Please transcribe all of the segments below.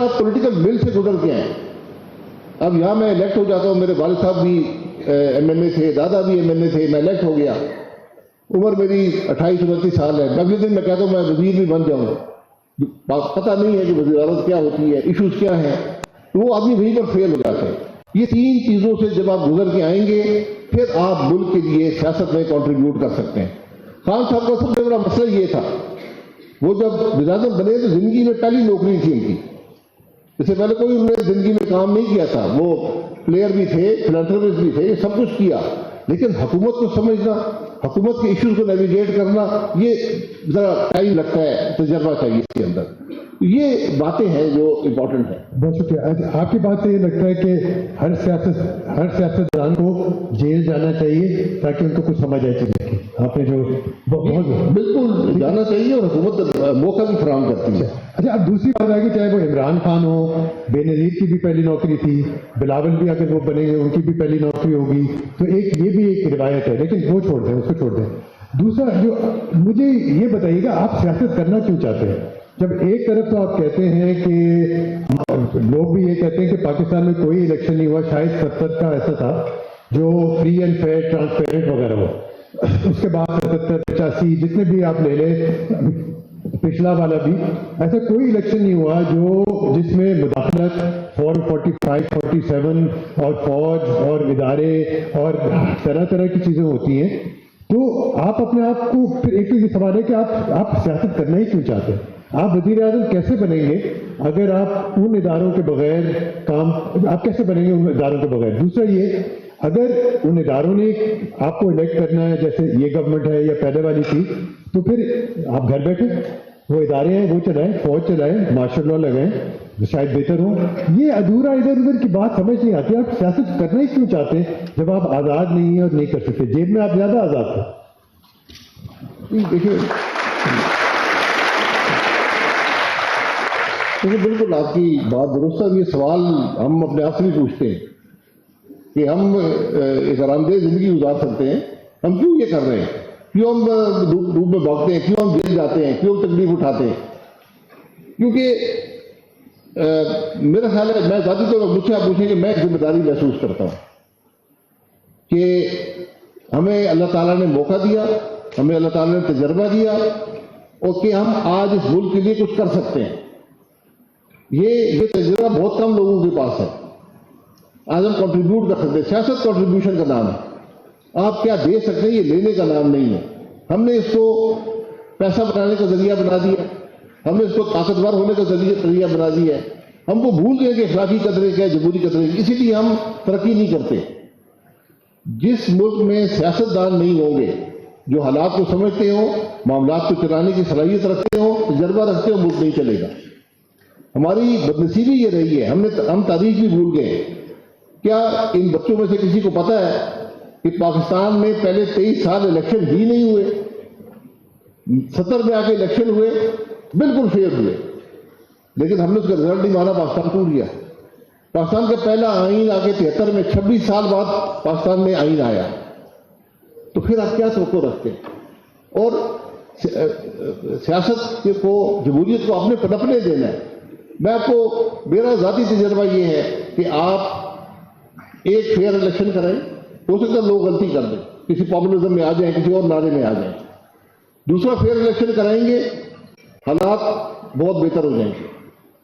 آپ پولیٹیکل مل سے گزر کے ہیں. اب یہاں میں الیکٹ ہو جاتا ہوں, میرے والد صاحب بھی ایم این اے تھے, دادا بھی ایم این اے تھے, میں الیکٹ ہو گیا, عمر میری 28-29 سال ہے. اگلے دن میں کہتا ہوں میں وزیر بھی بن جاؤں, پتہ نہیں ہے کہ وزیر اعظم کیا ہوتی ہے, ایشوز کیا ہیں, تو وہ آدمی وہیں پر فیل ہو جاتے ہیں. یہ 3 چیزوں سے جب آپ گزر کے آئیں گے پھر آپ ملک کے لیے سیاست میں کنٹریبیوٹ کر سکتے ہیں. خان صاحب کا سب سے بڑا مسئلہ یہ تھا, وہ جب وزیر اعظم بنے تو زندگی میں پہلی نوکری تھی ان کی, اس سے پہلے کوئی انہوں نے زندگی میں کام نہیں کیا تھا. وہ پلیئر بھی تھے, فلانتھروپسٹ بھی تھے, یہ سب کچھ کیا, لیکن حکومت کو سمجھنا, حکومت کے ایشوز کو نیویگیٹ کرنا, یہ ذرا ٹائم لگتا ہے, تجربہ چاہیے اس کے اندر. یہ باتیں ہیں جو امپورٹنٹ ہیں. بہت شکریہ. آپ کی بات سے یہ لگتا ہے کہ ہر سیاستدان کو جیل جانا چاہیے تاکہ ان کو کچھ سمجھ آئے چیزیں کی. آپ نے جو بہت بالکل جانا چاہیے, اور حکومت موقع بھی فراہم کرتی ہے. اچھا, اب دوسری بات آگے, چاہے وہ عمران خان ہو, بے نظیر کی بھی پہلی نوکری تھی, بلاول بھی اگر وہ بنے گے ان کی بھی پہلی نوکری ہوگی, تو ایک یہ بھی ایک روایت ہے, لیکن وہ چھوڑ دیں, اس کو چھوڑ دیں. دوسرا جو مجھے یہ بتائیے گا, آپ سیاست کرنا کیوں چاہتے ہیں؟ جب ایک طرف تو آپ کہتے ہیں کہ لوگ بھی یہ کہتے ہیں کہ پاکستان میں کوئی الیکشن نہیں ہوا, شاید 70 کا ایسا تھا جو فری اینڈ فیئر ٹرانسپیرنٹ وغیرہ ہو, اس کے بعد 77-85 جتنے بھی آپ لے لیں, پچھلا والا بھی, ایسا کوئی الیکشن نہیں ہوا جس میں مداخلت 445-47 اور فوج اور ادارے اور طرح طرح کی چیزیں ہوتی ہیں. تو آپ اپنے آپ کو پھر ایک ہی سوال ہے کہ آپ سیاست کرنا ہی کیوں چاہتے ہیں؟ آپ وزیر اعظم کیسے بنیں گے اگر آپ ان اداروں کے بغیر کام, آپ کیسے بنیں گے ان اداروں کے بغیر؟ دوسرا یہ, اگر ان اداروں نے آپ کو الیکٹ کرنا ہے, جیسے یہ گورنمنٹ ہے یا پہلے والی تھی, تو پھر آپ گھر بیٹھے, وہ ادارے ہیں وہ چلائیں, فوج چلائیں, مارشل لا لگائیں, شاید بہتر ہو. یہ ادھورا ادھر ادھر کی بات سمجھ نہیں آتی. آپ سیاست کرنا ہی کیوں چاہتے ہیں جب آپ آزاد نہیں ہیں اور نہیں کر سکتے؟ جیب میں آپ زیادہ آزاد تھے. دیکھیے بالکل آپ کی بات درست ہے. یہ سوال ہم اپنے آپ سے بھی پوچھتے ہیں کہ ہم ایک آرام دہ زندگی گزار سکتے ہیں, ہم کیوں یہ کر رہے ہیں, کیوں ہم دھوپ میں بھاگتے ہیں, کیوں ہم جیل جاتے ہیں, کیوں تکلیف اٹھاتے ہیں. کیونکہ میرا خیال ہے, میں ذاتی طور پر مجھ سے آپ پوچھیں کہ میں ذمہ داری محسوس کرتا ہوں کہ ہمیں اللہ تعالیٰ نے موقع دیا, ہمیں اللہ تعالیٰ نے تجربہ دیا, اور کہ ہم آج اس ملک کے لیے کچھ کر سکتے ہیں. یہ تجربہ بہت کم لوگوں کے پاس ہے. آج ہم کنٹریبیوٹ کر سکتے ہیں. سیاست کنٹریبیوشن کا نام ہے. آپ کیا دے سکتے ہیں, یہ لینے کا نام نہیں ہے. ہم نے اس کو پیسہ بنانے کا ذریعہ بنا دیا, ہم نے اس کو طاقتور ہونے کا ذریعہ بنا دیا ہے. ہم کو بھول گئے کہ اخلاقی قدرے کیا, جمہوری قدرے, اسی لیے ہم ترقی نہیں کرتے. جس ملک میں سیاستدان نہیں ہوں گے جو حالات کو سمجھتے ہوں, معاملات کو چلانے کی صلاحیت رکھتے ہوں, تجربہ رکھتے ہوں, ملک نہیں چلے گا. ہماری بدنصیبی یہ رہی ہے, ہم تاریخ بھی بھول گئے. کیا ان بچوں میں سے کسی کو پتا ہے کہ پاکستان میں پہلے 23 سال الیکشن ہی نہیں ہوئے؟ 70 میں آ کے الیکشن ہوئے, بالکل فیئر ہوئے, لیکن ہم نے اس کا رزلٹ نہیں مانا, پاکستان ٹوٹ گیا. پاکستان کا پہلا آئین آ کے 73 میں 26 سال بعد پاکستان میں آئین آیا. تو پھر آپ کیا توقع رکھتے ہیں؟ اور سیاست کو, جمہوریت کو اپنے پنپنے دینا ہے. میں آپ کو, میرا ذاتی تجربہ یہ ہے کہ آپ ایک فیئر الیکشن کریں, ہو سکتا ہے لوگ غلطی کر دیں, کسی پاپولزم میں آ جائیں, کسی اور نعرے میں آ جائیں. دوسرا فیئر الیکشن کرائیں گے, حالات بہت بہتر ہو جائیں گے.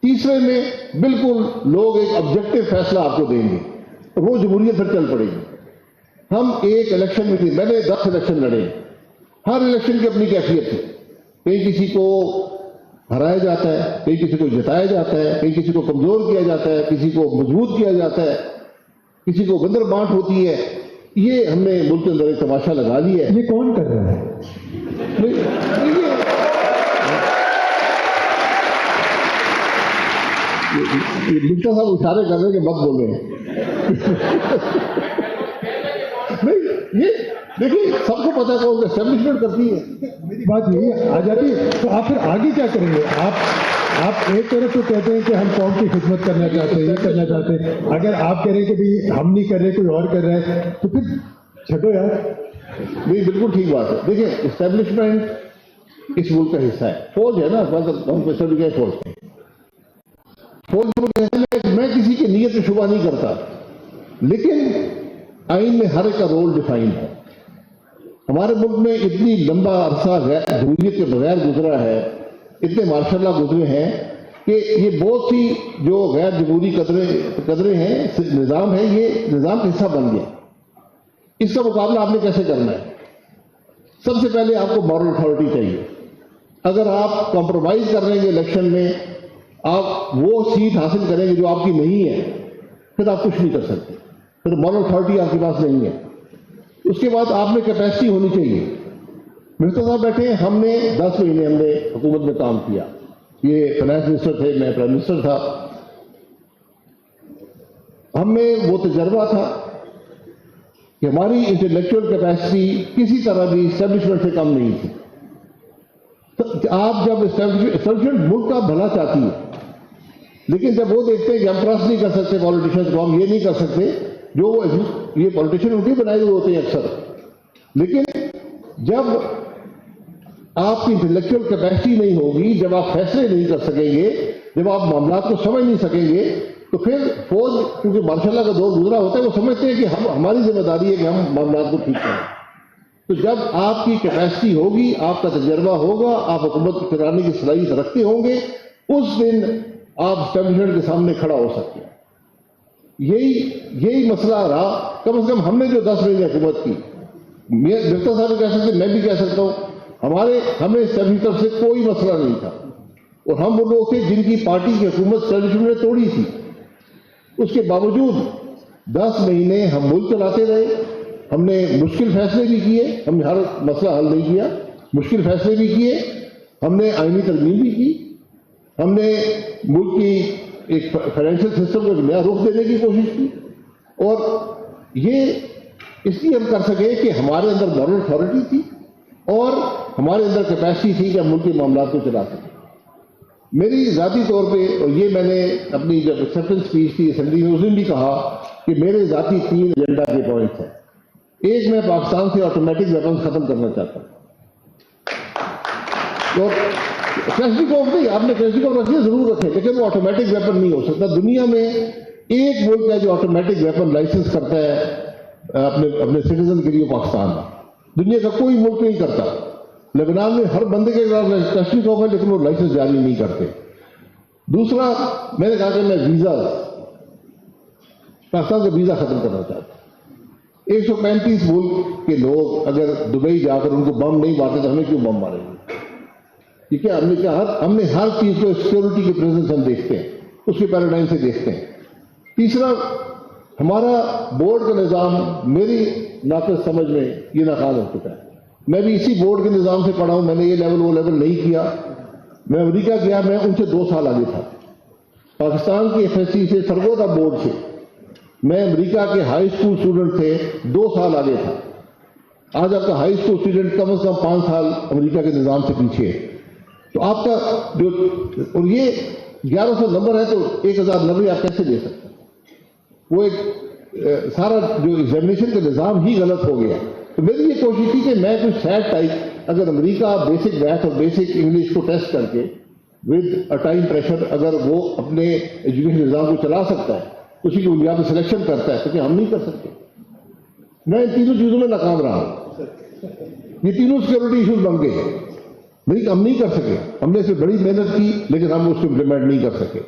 تیسرے میں بالکل لوگ ایک آبجیکٹو فیصلہ آپ کو دیں گے, وہ جمہوریت پھر چل پڑے گی. ہم ایک الیکشن میں تھے, میں نے 10 الیکشن لڑے, ہر الیکشن کی اپنی کیفیت تھی. کہیں کسی کو ہرایا جاتا ہے, کہیں کسی کو جتایا جاتا ہے, کہیں کسی کو کمزور کیا جاتا ہے, کسی کو مضبوط کیا جاتا ہے, کسی کو گندر بانٹ ہوتی ہے. یہ ہم نے ملک کے اندر ایک تماشا لگا لیا ہے. یہ کون کر رہا ہے؟ لکھتا صاحب اشارے کر رہے ہیں کہ مت بولیں. نہیں, یہ دیکھیے سب کو پتا ہے کہ اسٹیبلشمنٹ کرتی ہے. میری بات یہی آ جاتی ہے, تو آپ پھر آگے کیا کریں گے؟ آپ ایک طرف تو کہتے ہیں کہ ہم قوم کی خدمت کرنا چاہتے ہیں, یہ کرنا چاہتے ہیں. اگر آپ کہہ رہے ہیں کہ بھی ہم نہیں کر رہے, کوئی اور کر رہا ہے, تو پھر چھٹو یار. نہیں, بالکل ٹھیک بات ہے. دیکھیں اسٹیبلشمنٹ اس ملک کا حصہ ہے. فوج ہے نا, فوج. فوج میں کسی کی نیت میں شبہ نہیں کرتا، لیکن آئین میں ہر ایک کا رول ڈیفائن ہے. ہمارے ملک میں اتنی لمبا عرصہ جمہوریت کے بغیر گزرا ہے، اتنے ماشاء اللہ گزرے ہیں کہ یہ بہت سی جو غیر جمہوری قدرے ہیں، نظام ہے، یہ نظام کا حصہ بن گیا. اس کا مقابلہ آپ نے کیسے کرنا ہے؟ سب سے پہلے آپ کو مورل اتھارٹی چاہیے. اگر آپ کمپرومائز کر رہے ہیں الیکشن میں، آپ وہ سیٹ حاصل کریں گے جو آپ کی نہیں ہے، پھر آپ کچھ نہیں کر سکتے، پھر مورل اتھارٹی آپ کے پاس نہیں ہے. اس کے بعد آپ میں کیپیسٹی ہونی چاہیے. منسٹر صاحب بیٹھے ہیں، ہم نے 10 مہینے ہم نے حکومت میں کام کیا. یہ فائنانس منسٹر تھے، میں پرائم منسٹر تھا. ہم میں وہ تجربہ تھا کہ ہماری انٹلیکچوئل کیپیسٹی کسی طرح بھی اسٹیبلشمنٹ سے کم نہیں تھی. آپ جب اسٹیبلشمنٹ ملک کا بھلا چاہتی ہے، لیکن جب وہ دیکھتے ہیں کہ ہم ٹرسٹ نہیں کر سکتے پالیٹیشینز کو، ہم یہ نہیں کر سکتے، جو یہ پالیٹیشین ان کے بنائے ہوئے ہوتے ہیں اکثر، لیکن جب آپ کی انٹلیکچوئل کیپیسٹی نہیں ہوگی، جب آپ فیصلے نہیں کر سکیں گے، جب آپ معاملات کو سمجھ نہیں سکیں گے، تو پھر فوج، کیونکہ مارشاء اللہ کا دور گزرا ہوتا ہے، وہ سمجھتے ہیں کہ ہماری ذمہ داری ہے کہ ہم معاملات کو ٹھیک کریں. تو جب آپ کی کیپیسٹی ہوگی، آپ کا تجربہ ہوگا، آپ حکومت چلانے کی صلاحیت رکھتے ہوں گے، اس دن آپ اسٹیبلشمنٹ کے سامنے کھڑا ہو سکتے ہیں. یہی مسئلہ رہا. کم از کم ہم نے جو 10 مہینے حکومت کی، ڈاکٹر صاحب کہہ سکتے، میں بھی کہہ سکتا ہوں، ہمیں اسٹیبلشمنٹ طرف سے کوئی مسئلہ نہیں تھا، اور ہم وہ لوگ تھے جن کی پارٹی کی حکومت اسٹیبلشمنٹ نے توڑی تھی. اس کے باوجود 10 مہینے ہم ملک چلاتے رہے. ہم نے مشکل فیصلے بھی کیے، ہم نے ہر مسئلہ حل نہیں کیا، مشکل فیصلے بھی کیے، ہم نے آئینی ترمیم بھی کی، ہم نے ملک کی ایک فائنینشیل سسٹم کو نیا رخ دینے کی کوشش کی. اور یہ اس لیے ہم کر سکے کہ ہمارے اندر مورل اتھارٹی تھی اور ہمارے اندر کیپیسٹی تھی کہ ہم ملک کے معاملات کو چلا سکیں. میری ذاتی طور پہ، اور یہ میں نے اپنی جب ایکسیپٹنس اسپیچ تھی اسمبلی میں اس دن بھی کہا کہ میرے ذاتی 3 ایجنڈا کے پوائنٹس ہیں. ایک، میں پاکستان سے آٹومیٹک ویپنز ختم کرنا چاہتا ہوں. اور کیشنیکوف نہیں، آپ نے کیشنیکوف رکھے ضرور رکھے، لیکن وہ آٹومیٹک ویپن نہیں ہو سکتا. دنیا میں ایک ملک ہے جو آٹومیٹک ویپن لائسنس کرتا ہے اپنے سٹیزن کے لیے، پاکستان ہے. دنیا کا کوئی ملک نہیں کرتا. لبنان میں ہر بندے کے خلاف کیشنیکوف ہے، لیکن وہ لائسنس جاری نہیں کرتے. دوسرا، میں نے کہا کہ میں ویزا، پاکستان کا ویزا ختم کرنا چاہتا ہوں. 135 ملک کے لوگ اگر دبئی جا کر ان کو بم نہیں مارتے تو ہمیں کیوں بم ماریں گے؟ ٹھیک ہے، ہم نے ہر چیز کو سیکورٹی کی پریزنس ہم دیکھتے ہیں، اس کے پیراڈائم سے دیکھتے ہیں. تیسرا، ہمارا بورڈ کا نظام میری ناقص سمجھ میں یہ ناکام ہو چکا ہے. میں بھی اسی بورڈ کے نظام سے پڑھا ہوں، میں نے یہ لیول وہ لیول نہیں کیا. میں امریکہ گیا، میں ان سے 2 سال آگے تھا. پاکستان کی ایف ایس سی سے، سرگودا بورڈ سے میں امریکہ کے ہائی اسکول اسٹوڈنٹ تھے 2 سال آگے تھا. آج آپ کا ہائی اسکول اسٹوڈنٹ کم از کم 5 سال امریکہ کے نظام سے پیچھے ہے. تو آپ کا جو، اور یہ 1100 نمبر ہے تو 1090 آپ کیسے دے سکتے ہیں؟ وہ ایک سارا جو ایگزامینیشن کا نظام ہی غلط ہو گیا. تو میری یہ کوشش تھی کہ میں کچھ سیٹ ٹائپ، اگر امریکہ بیسک میتھ اور بیسک انگلش کو ٹیسٹ کر کے ود ٹائم پریشر اگر وہ اپنے ایجوکیشن نظام کو چلا سکتا ہے، اسی کی بنیاد پر سلیکشن کرتا ہے، تو کہ ہم نہیں کر سکتے. میں ان تینوں چیزوں میں ناکام رہا ہوں. یہ تینوں سیکورٹی ایشوز بن گئے ہیں، ہم نہیں کر سکے. ہم نے اس میں بڑی محنت کی، لیکن ہم اس کو امپلیمنٹ نہیں کر سکے.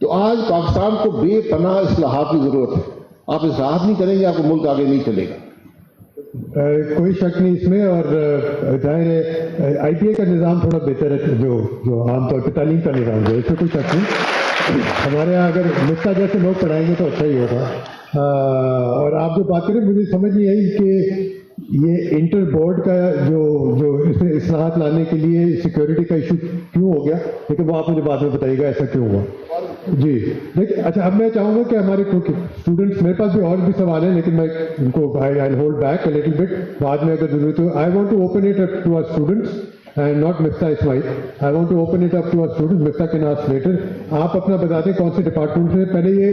تو آج پاکستان کو بے پناہ اصلاحات کی ضرورت ہے. آپ اصلاحات نہیں کریں گے، آپ کو ملک آگے نہیں چلے گا. کوئی شک نہیں اس میں. اور ظاہر ہے آئی پی اے کا نظام تھوڑا بہتر ہے، جو عام طور پہ تعلیم کا نظام ہے، اس میں کوئی شک نہیں. ہمارے یہاں اگر مفتا جیسے لوگ پڑھائیں گے تو اچھا ہی ہوگا. اور آپ جو بات کریں، مجھے سمجھ نہیں آئی کہ یہ انٹر بورڈ کا جو اس میں اصلاحات لانے کے لیے سیکورٹی کا ایشو کیوں ہو گیا، لیکن وہ آپ مجھے بعد میں بتائیے گا ایسا کیوں ہوا. جی لیکن اچھا، اب میں چاہوں گا کہ ہمارے اسٹوڈنٹس، میرے پاس بھی اور بھی سوال ہیں، لیکن میں ان کو I hold back a little bit, بعد میں اگر ضرورت ہو. I want to open it to our students. and not Mifta Ismail. I want to open it up to our students. Mifta can ask later. آپ اپنا بتا دیں کون سے ڈپارٹمنٹ سے. پہلے یہ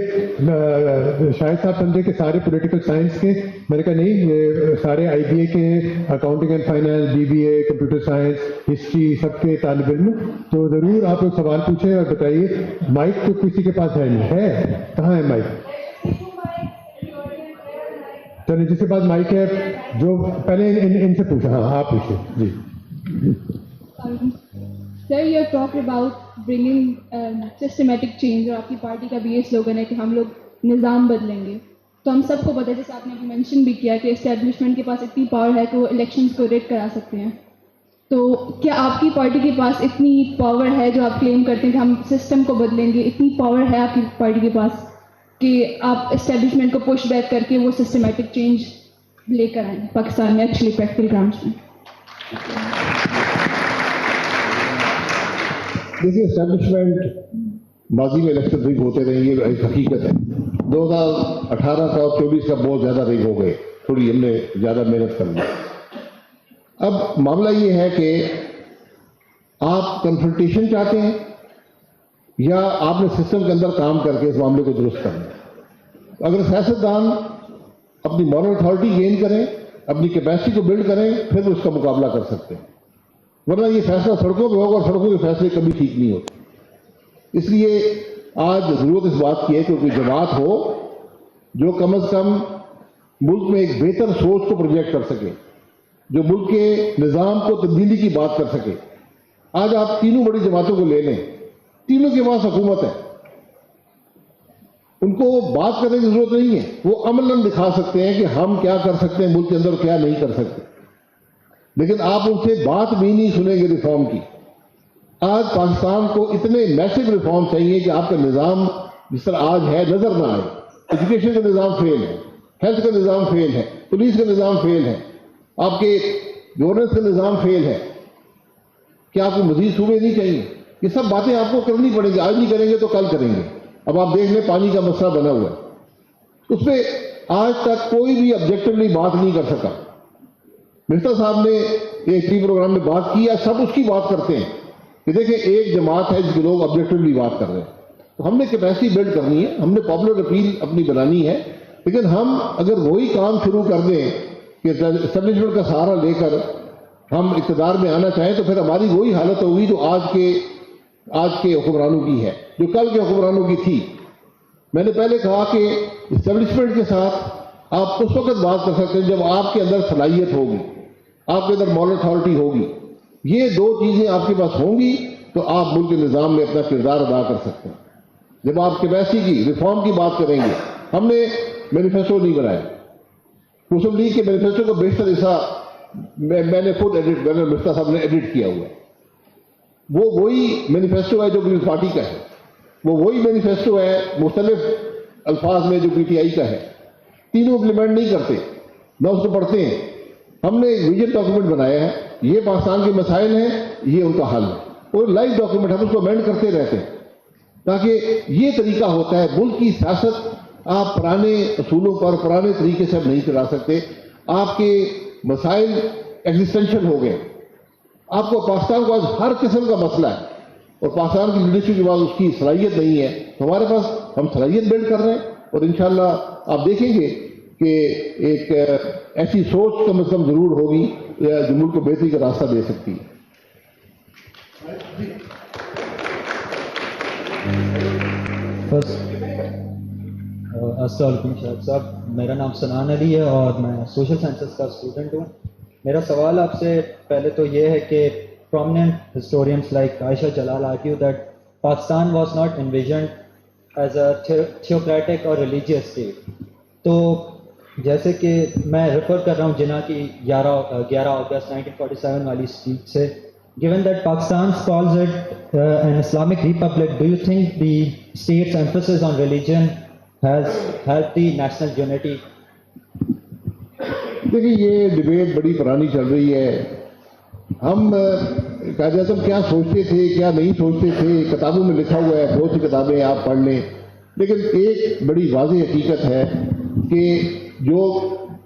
شاہد صاحب سمجھے کہ سارے پولیٹیکل سائنس کے. میں نے کہا نہیں, یہ سارے آئی بی اے کے, accounting and finance, B B A, computer science, history, سب کے طالب علم. تو ضرور آپ لوگ سوال پوچھیں اور بتائیے. مائک تو کسی کے پاس ہے نہیں ہے, کہاں ہے مائک؟ چلیے جس کے پاس مائک ہے جو پہلے ان سے پوچھا. ہاں آپ پوچھیں جی. Sir, you have talked about bringing systematic change, اور آپ کی پارٹی کا بھی یہ سلوگن ہے کہ ہم لوگ نظام بدلیں گے. تو ہم سب کو پتہ ہے, جیسے آپ نے مینشن بھی کیا, کہ اسٹیبلشمنٹ کے پاس اتنی پاور ہے کہ وہ الیکشنز کو ریٹ کرا سکتے ہیں. تو کیا آپ کی پارٹی کے پاس اتنی پاور ہے جو آپ کلیم کرتے ہیں کہ ہم سسٹم کو بدلیں گے, اتنی پاور ہے آپ کی پارٹی کے پاس کہ آپ اسٹیبلشمنٹ کو پش بیک کر کے وہ سسٹمیٹک چینج لے کر آئیں پاکستان میں, ایکچولی پریکٹیکل گراؤنڈس میں؟ دیکھیے, اسٹیبلشمنٹ ماضی میں الیکشن رگ ہوتے رہے, یہ ایک حقیقت ہے. 2018 کا اور 24 کا بہت زیادہ رگ ہو گئے, تھوڑی ہم نے زیادہ محنت کر لی. اب معاملہ یہ ہے کہ آپ کنفرنٹیشن چاہتے ہیں یا آپ نے سسٹم کے اندر کام کر کے اس معاملے کو درست کرنا ہے. اگر سیاستدان اپنی مورل اتھارٹی گین کریں, اپنی کیپیسٹی کو بلڈ کریں, پھر وہ اس کا مقابلہ کر سکتے ہیں. ورنہ یہ فیصلہ سڑکوں پہ ہوگا, اور سڑکوں کے فیصلے کبھی ٹھیک نہیں ہوتے. اس لیے آج ضرورت اس بات کی ہے کہ کوئی جماعت ہو جو کم از کم ملک میں ایک بہتر سوچ کو پروجیکٹ کر سکے, جو ملک کے نظام کو تبدیلی کی بات کر سکے. آج آپ تینوں بڑی جماعتوں کو لے لیں, تینوں کے پاس حکومت ہے, ان کو بات کرنے کی ضرورت نہیں ہے. وہ عملاً دکھا سکتے ہیں کہ ہم کیا کر سکتے ہیں ملک کے اندر, کیا نہیں کر سکتے. لیکن آپ ان سے بات بھی نہیں سنیں گے ریفارم کی. آج پاکستان کو اتنے میسو ریفارم چاہیے کہ آپ کا نظام جس طرح آج ہے نظر نہ آئے. ایجوکیشن کا نظام فیل ہے, ہیلتھ کا نظام فیل ہے, پولیس کا نظام فیل ہے, آپ کے گورننس کا نظام فیل ہے. کیا آپ کو مزید صوبے نہیں چاہیے؟ یہ سب باتیں آپ کو کرنی پڑیں گی. آج نہیں کریں گے تو کل کریں گے. اب آپ دیکھ لیں, پانی کا مسئلہ بنا ہوا ہے, اس پہ آج تک کوئی بھی آبجیکٹولی بات نہیں کر سکا. مرزا صاحب نے ایک ٹی پروگرام میں بات کی, سب اس کی بات کرتے ہیں کہ دیکھیں ایک جماعت ہے جس کے لوگ آبجیکٹولی بات کر رہے ہیں. تو ہم نے کیپیسٹی بلڈ کرنی ہے, ہم نے پاپولر اپیل اپنی بنانی ہے. لیکن ہم اگر وہی کام شروع کر دیں کہ اسٹیبلشمنٹ کا سہارا لے کر ہم اقتدار میں آنا چاہیں, تو پھر ہماری وہی حالت ہوگی جو آج کے حکمرانوں کی ہے, جو کل کے حکمرانوں کی تھی. میں نے پہلے کہا کہ اسٹیبلشمنٹ کے ساتھ آپ اس وقت بات کر سکتے ہیں جب آپ کے اندر صلاحیت ہوگی, آپ کے اندر مورل اتھارٹی ہوگی. یہ دو چیزیں آپ کے پاس ہوں گی تو آپ ملک کے نظام میں اپنا کردار ادا کر سکتے ہیں. جب آپ کیپیسٹی کی ریفارم کی بات کریں گے, ہم نے مینیفیسٹو نہیں بنایا. مسلم لیگ کے مینیفیسٹو کا بیشتر حصہ میں نے خود ایڈٹ, میں نے مرزا صاحب نے ایڈٹ کیا ہوا ہے. وہ وہی مینیفیسٹو ہے جو پیپلز پارٹی کا ہے, وہ وہی مینیفیسٹو ہے مختلف الفاظ میں جو پی ٹی آئی کا ہے. تینوں امپلیمنٹ نہیں کرتے, نہ اس کو پڑھتے ہیں. ہم نے ایک ویژن ڈاکومنٹ بنایا ہے, یہ پاکستان کے مسائل ہیں, یہ ان کا حل ہے, اور لائف ڈاکومنٹ ہم اس کو امینڈ کرتے رہتے ہیں. تاکہ یہ طریقہ ہوتا ہے ملک کی سیاست. آپ پرانے اصولوں پر پرانے طریقے سے اب نہیں چلا سکتے. آپ کے مسائل ایگزسٹینشل ہو گئے. آپ کو پاکستان کو آج ہر قسم کا مسئلہ ہے, اور پاکستان کی لیڈرشپ کے بعد اس کی صلاحیت نہیں ہے. ہمارے پاس ہم صلاحیت بلڈ کر رہے ہیں, اور انشاءاللہ آپ دیکھیں گے کہ ایک ایسی سوچ کم از کم ضرور ہوگی جو ملک کو بہتری کا راستہ دے سکتی ہے. السلام علیکم شاہد صاحب, میرا نام سنان علی ہے اور میں سوشل سائنسز کا اسٹوڈنٹ ہوں. میرا سوال آپ سے پہلے تو یہ ہے کہ prominent historians like Aisha Jalal argue that Pakistan was not envisioned as a theocratic or religious state. تو جیسے کہ میں ریفر کر رہا ہوں جناح کی 11 اگست 1947 والی اسپیچ سے, given that Pakistan calls it an Islamic republic, do you think the state's emphasis on religion has helped the national unity? دیکھیے, یہ ڈبیٹ بڑی پرانی چل رہی ہے. ہم قائد اعظم کیا سوچتے تھے کیا نہیں سوچتے تھے کتابوں میں لکھا ہوا ہے, بہت سی کتابیں آپ پڑھ لیں. لیکن ایک بڑی واضح حقیقت ہے کہ جو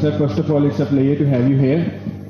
Sir, first of all, it's a pleasure to have you here.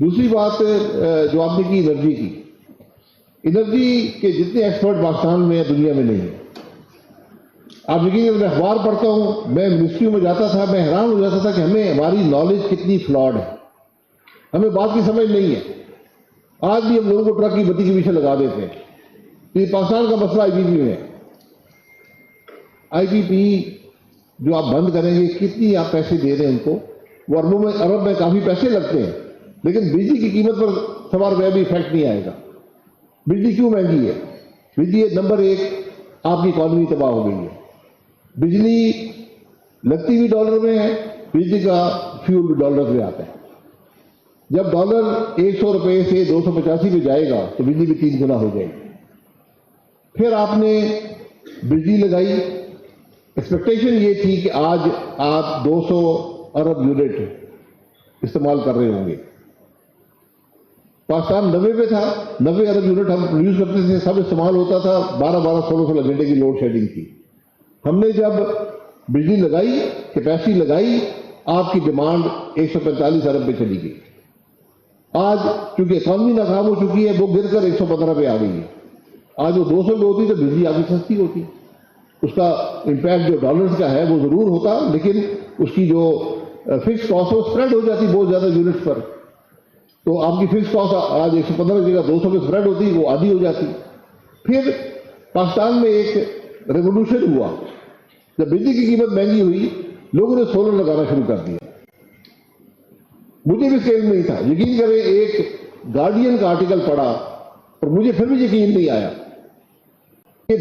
دوسری بات جو آپ نے کی انرجی کی، انرجی کے جتنے ایکسپرٹ پاکستان میں دنیا میں نہیں ہیں. آپ یقین میں اخبار پڑھتا ہوں، میں منسٹریوں میں جاتا تھا، میں حیران ہو جاتا تھا کہ ہماری نالج کتنی فلاڈ ہے، ہمیں بات کی سمجھ نہیں ہے. آج بھی ہم لوگوں کو ٹرک کی بتی کے پیچھے لگا دیتے ہیں. یہ پاکستان کا مسئلہ آئی پی پی میں ہے. آئی پی پی جو آپ بند کریں گے، کتنی آپ پیسے دے رہے ہیں ان کو، وہ ارب میں کافی پیسے لگتے ہیں، لیکن بجلی کی قیمت پر ₹1 بھی افیکٹ نہیں آئے گا. بجلی کیوں مہنگی ہے؟ بجلی نمبر 1، آپ کی اکانومی تباہ ہو گئی ہے. بجلی لگتی بھی ڈالر میں ہے، بجلی کا فیول بھی ڈالر میں آتا ہے. جب ڈالر ₹100 سے 285 پہ جائے گا تو بجلی بھی 3 گنا ہو جائے گی. پھر آپ نے بجلی لگائی، ایکسپیکٹیشن یہ تھی کہ آج آپ 200 ارب یونٹ استعمال کر رہے ہوں گے. پاکستان 90 پہ تھا، 90 ارب یونٹ ہم پروڈیوس کرتے تھے، سب استعمال ہوتا تھا. 12-16 گھنٹے کی لوڈ شیڈنگ تھی. ہم نے جب بجلی لگائی، کیپیسٹی لگائی، آپ کی ڈیمانڈ 145 ارب پہ چلی گئی. آج چونکہ اکانومی ناکام ہو چکی ہے، وہ گر کر 115 پہ آ گئی ہے. آج وہ 200 پہ ہوتی تو بجلی آگے سستی ہوتی. اس کا امپیکٹ جو ڈالرز کا ہے وہ ضرور ہوتا، لیکن اس کی جو فکس کاسٹ وہ اسپریڈ ہو جاتی بہت زیادہ یونٹس پر. تو آپ کی فکس کاسٹ آج 115 کی جگہ 200 پہ اسپریڈ ہوتی، وہ آدھی ہو جاتی. پھر پاکستان میں ایک ریولوشن ہوا. جب بجلی کی قیمت مہنگی ہوئی، لوگوں نے سولر لگانا شروع کر دیا. مجھے بھی خیال نہیں تھا. یقین کریں، ایک گارڈین کا آرٹیکل پڑھا اور مجھے پھر بھی یقین نہیں آیا کہ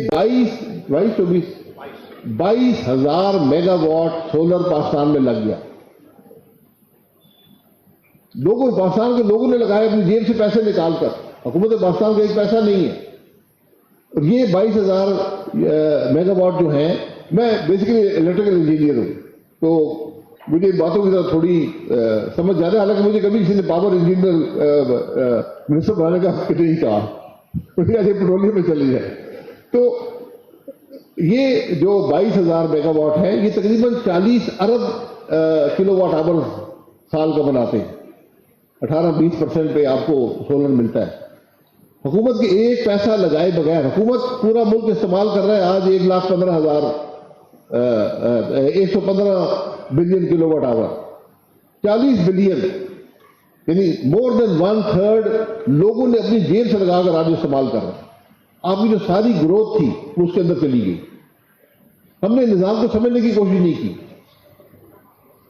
22,000 میگا واٹ سولر پاکستان میں لگ گیا. پاکستان کے لوگوں نے لگایا اپنی جیب سے پیسے نکال کر. حکومت پاکستان کا ایک پیسہ نہیں ہے. اور یہ 22,000 میگا واٹ جو ہیں، میں بیسیکلی الیکٹریکل انجینئر ہوں، تو مجھے ان باتوں کی طرف تھوڑی سمجھ زیادہ ہے. حالانکہ مجھے کبھی کسی نے پاور انجینئر منسٹر بنانے کا نہیں کہا، پیٹرولیم میں چلی جائے. تو یہ جو 22,000 میگا واٹ ہے، یہ تقریباً 40 ارب کلو واٹ آور سال کا بناتے ہیں. 18-20% پہ آپ کو سولر ملتا ہے. حکومت کے ایک پیسہ لگائے بغیر، حکومت پورا ملک استعمال کر رہا ہے آج 115 billion kilowatt hour. 40 billion یعنی مور دین 1/3 لوگوں نے اپنی جیب سے لگا کر آج استعمال کر رہے ہیں. آپ کی جو ساری گروتھ تھی وہ اس کے اندر چلی گئی. ہم نے نظام کو سمجھنے کی کوشش نہیں کی.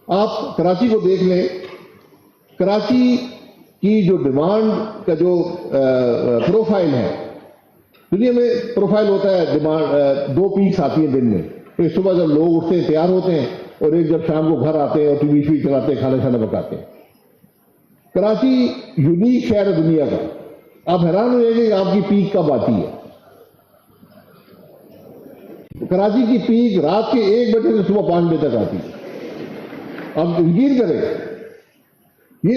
آپ کراچی کو دیکھ لیں، کراچی کی جو ڈیمانڈ کا جو پروفائل ہے، دنیا میں پروفائل ہوتا ہے ڈیمانڈ، 2 پیکس آتی ہیں دن میں. ایک صبح جب لوگ اٹھتے ہیں تیار ہوتے ہیں، اور ایک جب شام کو گھر آتے ہیں اور ٹی وی چلاتے ہیں، کھانا پکاتے ہیں. کراچی یونیک شہر ہے دنیا کا. آپ حیران ہو جائیں گے کہ آپ کی پیک کب آتی ہے. کراچی کی پیک رات کے 1 بجے سے صبح 5 بجے تک آتی ہے. آپ یقین کریں، یہ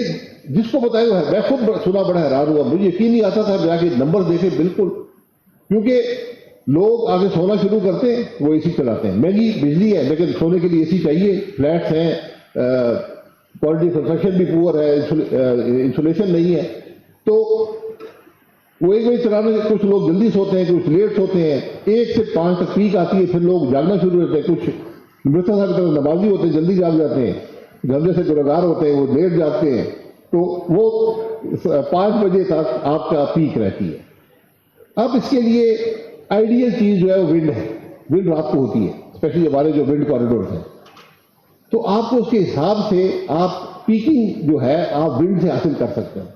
جس کو بتائے وہ ہے. میں خود سنا بڑا حیران ہوا، مجھے یقین نہیں آتا تھا. جا کے نمبر دیکھے، بالکل، کیونکہ لوگ آگے سونا شروع کرتے ہیں، وہ اے سی چلاتے ہیں. مہنگی بجلی ہے لیکن سونے کے لیے اے سی چاہیے. فلیٹس ہیں، کوالٹی کنسٹرکشن بھی پور ہے، انسولیشن نہیں ہے. تو وہ 1 بجے چلانے سے کچھ لوگ جلدی سوتے ہیں، کچھ لیٹ سوتے ہیں. 1 سے 5 تک پیک آتی ہے، پھر لوگ جاگنا شروع ہوتے ہیں. کچھ مرزا صاحب کی طرح نمازی ہوتے ہیں، جلدی جاگ جاتے ہیں. گھر سے گنہگار ہوتے ہیں، وہ لیٹ جاگتے ہیں. تو وہ 5 بجے تک آپ کا پیک رہتی ہے. اب اس کے لیے آئیڈیل چیز جو ہے وہ ونڈ ہے. ونڈ رات کو ہوتی ہے، اسپیشلی ہمارے جو ونڈ کوریڈورز ہیں. تو آپ کو اس کے حساب سے آپ پیکنگ جو ہے آپ ونڈ سے حاصل کر سکتے ہیں.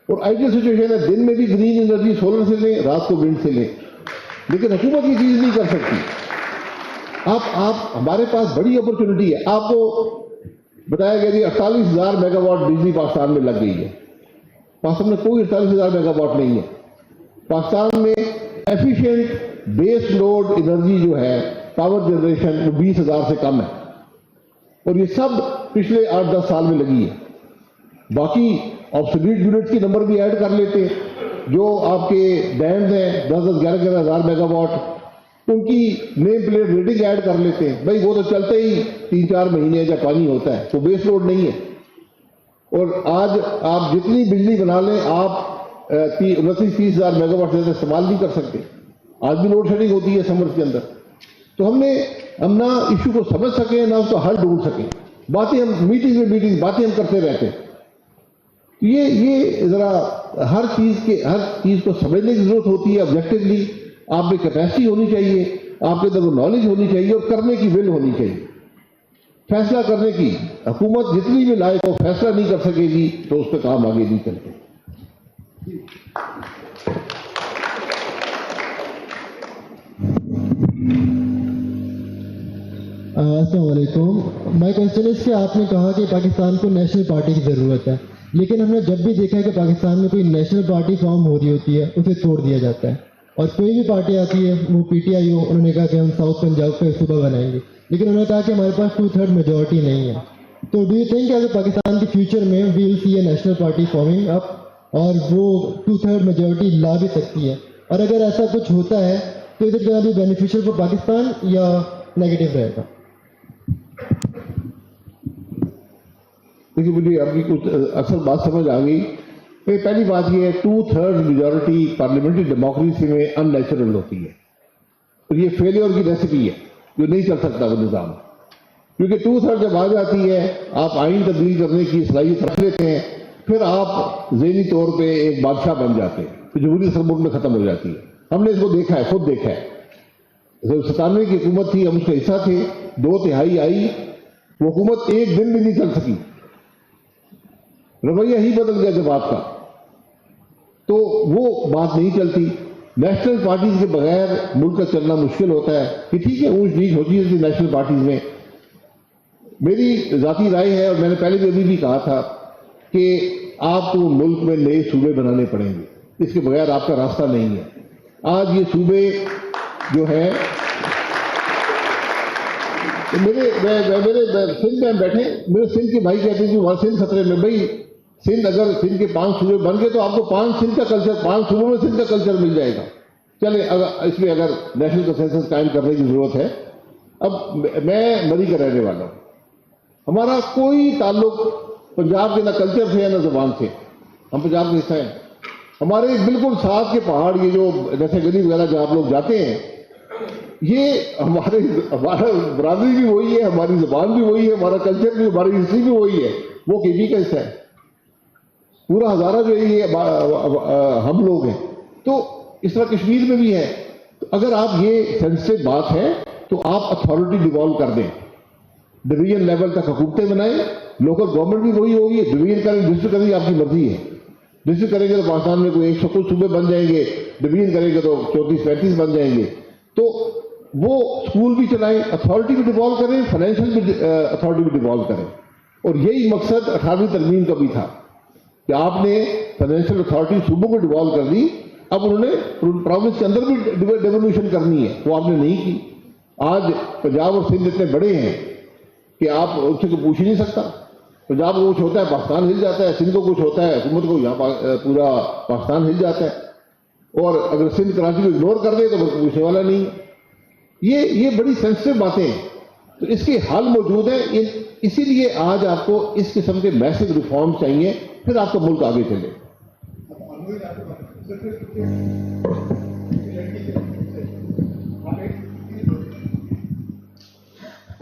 اور آئیڈیل سچویشن ہے دن میں بھی گرین انرجی سولر سے لیں، رات کو ونڈ سے لیں. لیکن حکومت یہ چیز نہیں کر سکتی. آپ ہمارے پاس بڑی اپرچونٹی ہے. آپ کو بتایا گیا کہ 48,000 میگا واٹ بجلی پاکستان میں لگ گئی ہے. پاکستان میں کوئی 48,000 میگا واٹ نہیں ہے. پاکستان میں ایفیشینٹ بیس لوڈ انرجی جو ہے پاور جنریشن وہ 20,000 سے کم ہے. اور یہ سب پچھلے 8-10 سال میں لگی ہے. باقی آبسولیٹ یونٹ کی نمبر بھی ایڈ کر لیتے ہیں. جو آپ کے ڈیمز ہیں 10-11 میگا واٹ، ان کی نیم پلیٹ ریٹنگ ایڈ کر لیتے ہیں. بھائی وہ تو چلتے ہی 3-4 مہینے جب پانی ہوتا ہے، تو بیس لوڈ نہیں ہے. اور آج آپ جتنی بجلی بنا لیں آپ 29-30 ہزار میگا واٹ سے استعمال نہیں کر سکتے. آج بھی لوڈ شیڈنگ ہوتی ہے سمر کے اندر. تو ہم نہ ایشو کو سمجھ سکیں نہ اس کو حل ڈھونڈ سکیں. باتیں ہم میٹنگ باتیں ہم کرتے رہتے ہیں. یہ ذرا ہر چیز کو سمجھنے کی ضرورت ہوتی ہے. آبجیکٹولی آپ میں کیپیسٹی ہونی چاہیے, آپ کے اندر وہ نالج ہونی چاہیے اور کرنے کی ول ہونی چاہیے. فیصلہ کرنے کی حکومت جتنی بھی لائق ہو فیصلہ نہیں کر سکے گی تو اس پہ کام آگے نہیں چلتے. السلام علیکم. مائی کوشچن اس کہ آپ نے کہا کہ پاکستان کو نیشنل پارٹی کی ضرورت ہے, لیکن ہم نے جب بھی دیکھا ہے کہ پاکستان میں کوئی نیشنل پارٹی فارم ہو رہی ہوتی ہے اسے توڑ دیا جاتا ہے, اور کوئی بھی پارٹی آتی ہے وہ PTI ہو, انہوں نے کہا کہ ہم ساؤتھ پنجاب کا صوبہ بنائیں گے, لیکن انہوں نے کہا کہ ہمارے پاس 2/3 میجورٹی نہیں ہے. تو ڈو یو تھنک اگر پاکستان کے فیوچر میں وی ول سی اے نیشنل پارٹی فارمنگ اپ اور وہ 2/3 میجورٹی لا بھی سکتی ہے, اور اگر ایسا کچھ ہوتا ہے تو is it gonna be beneficial for Pakistan یا نیگیٹو رہے گا؟ دیکھیے مجھے آپ کی کچھ اصل بات سمجھ آ گئی. پہلی بات یہ ہے 2/3 میجورٹی پارلیمنٹری ڈیموکریسی میں ان نیچرل ہوتی ہے, اور یہ فیلیور کی ریسیپی ہے جو نہیں چل سکتا وہ نظام, کیونکہ 2/3 جب آ جاتی ہے آپ آئین تبدیل کرنے کی صلاحیت رکھ لیتے ہیں, پھر آپ ذہنی طور پہ ایک بادشاہ بن جاتے ہیں, پھر جمہوریت ملک میں ختم ہو جاتی ہے. ہم نے اس کو دیکھا ہے, خود دیکھا ہے. جب 97 کی حکومت تھی ہم اس کا حصہ تھے, 2/3 آئی, وہ حکومت ایک دن بھی نہیں چل سکی, رویہ ہی بدل گیا جب آپ کا. تو وہ بات نہیں چلتی. نیشنل پارٹیز کے بغیر ملک کا چلنا مشکل ہوتا ہے. کہ ٹھیک ہے اونچ نیچ ہوتی ہے نیشنل پارٹیز میں. میری ذاتی رائے ہے, اور میں نے پہلے بھی ابھی بھی کہا تھا کہ آپ کو ملک میں نئے صوبے بنانے پڑیں گے, اس کے بغیر آپ کا راستہ نہیں ہے. آج یہ صوبے جو ہیں میرے سندھ میں بیٹھے, میرے سندھ کے بھائی کہتے ہیں کہ وہاں سندھ خطرے میں. بھائی سندھ اگر سندھ کے 5 صوبے بن گئے تو آپ کو 5 سندھ کا کلچر, 5 صوبوں میں سندھ کا کلچر مل جائے گا. چلے اگر اس میں اگر نیشنل کنسنسس قائم کرنے کی ضرورت ہے. اب میں مری کا رہنے والا ہوں, ہمارا کوئی تعلق پنجاب کے نہ کلچر سے ہے نہ زبان سے. ہم پنجاب کے حصہ ہیں. ہمارے بالکل ساتھ کے پہاڑ, یہ جو جیسے گلی وغیرہ جہاں آپ لوگ جاتے ہیں, یہ ہمارا برادری بھی وہی ہے, ہماری زبان بھی وہی ہے, ہمارا کلچر بھی, ہماری ہسٹری بھی وہی ہے. وہ KP کا حصہ ہے. پورا ہزارہ جو ہے یہ ہم لوگ ہیں. تو اس طرح کشمیر میں بھی ہے. تو اگر آپ یہ سینسٹیو بات ہے تو آپ اتھارٹی ڈیوالو کر دیں, ڈویژن لیول تک حکومتیں بنائیں. لوکل گورنمنٹ بھی وہی ہوگی, ڈویژن کریں, ڈسٹرکٹ کریں, آپ کی مرضی ہے. ڈسٹرکٹ کریں گے تو پاکستان میں کوئی 100 کچھ صوبے بن جائیں گے, ڈویژن کریں گے تو 34-35 بن جائیں گے. تو وہ اسکول بھی چلائیں, اتھارٹی بھی ڈیوالو کریں, فائنینشیل بھی اتھارٹی بھی ڈیوالو کریں. اور یہی مقصد 18ویں ترمیم کا بھی تھا کہ آپ نے فائنینشیل اتھارٹی صوبوں کو ڈیوالو کر دی. اب انہوں نے پروونس کے اندر بھی ڈیولیوشن کرنی ہے, وہ آپ نے نہیں کی. آج پنجاب اور سندھ اتنے بڑے ہیں کہ آپ ان سے کوئی پوچھ ہی نہیں سکتا. پنجاب کو کچھ ہوتا ہے پاکستان ہل جاتا ہے, سندھ کو کچھ ہوتا ہے حکومت کو یہاں پورا پاکستان ہل جاتا ہے. اور اگر سندھ کراچی کو اگنور کر دے تو پوچھنے والا نہیں ہے. یہ بڑی سینسٹیو باتیں ہیں. تو اس کے حل موجود ہیں. اسی لیے آج آپ کو اس قسم کے میسو ریفارم چاہیے, پھر آپ کا ملک آگے چلے.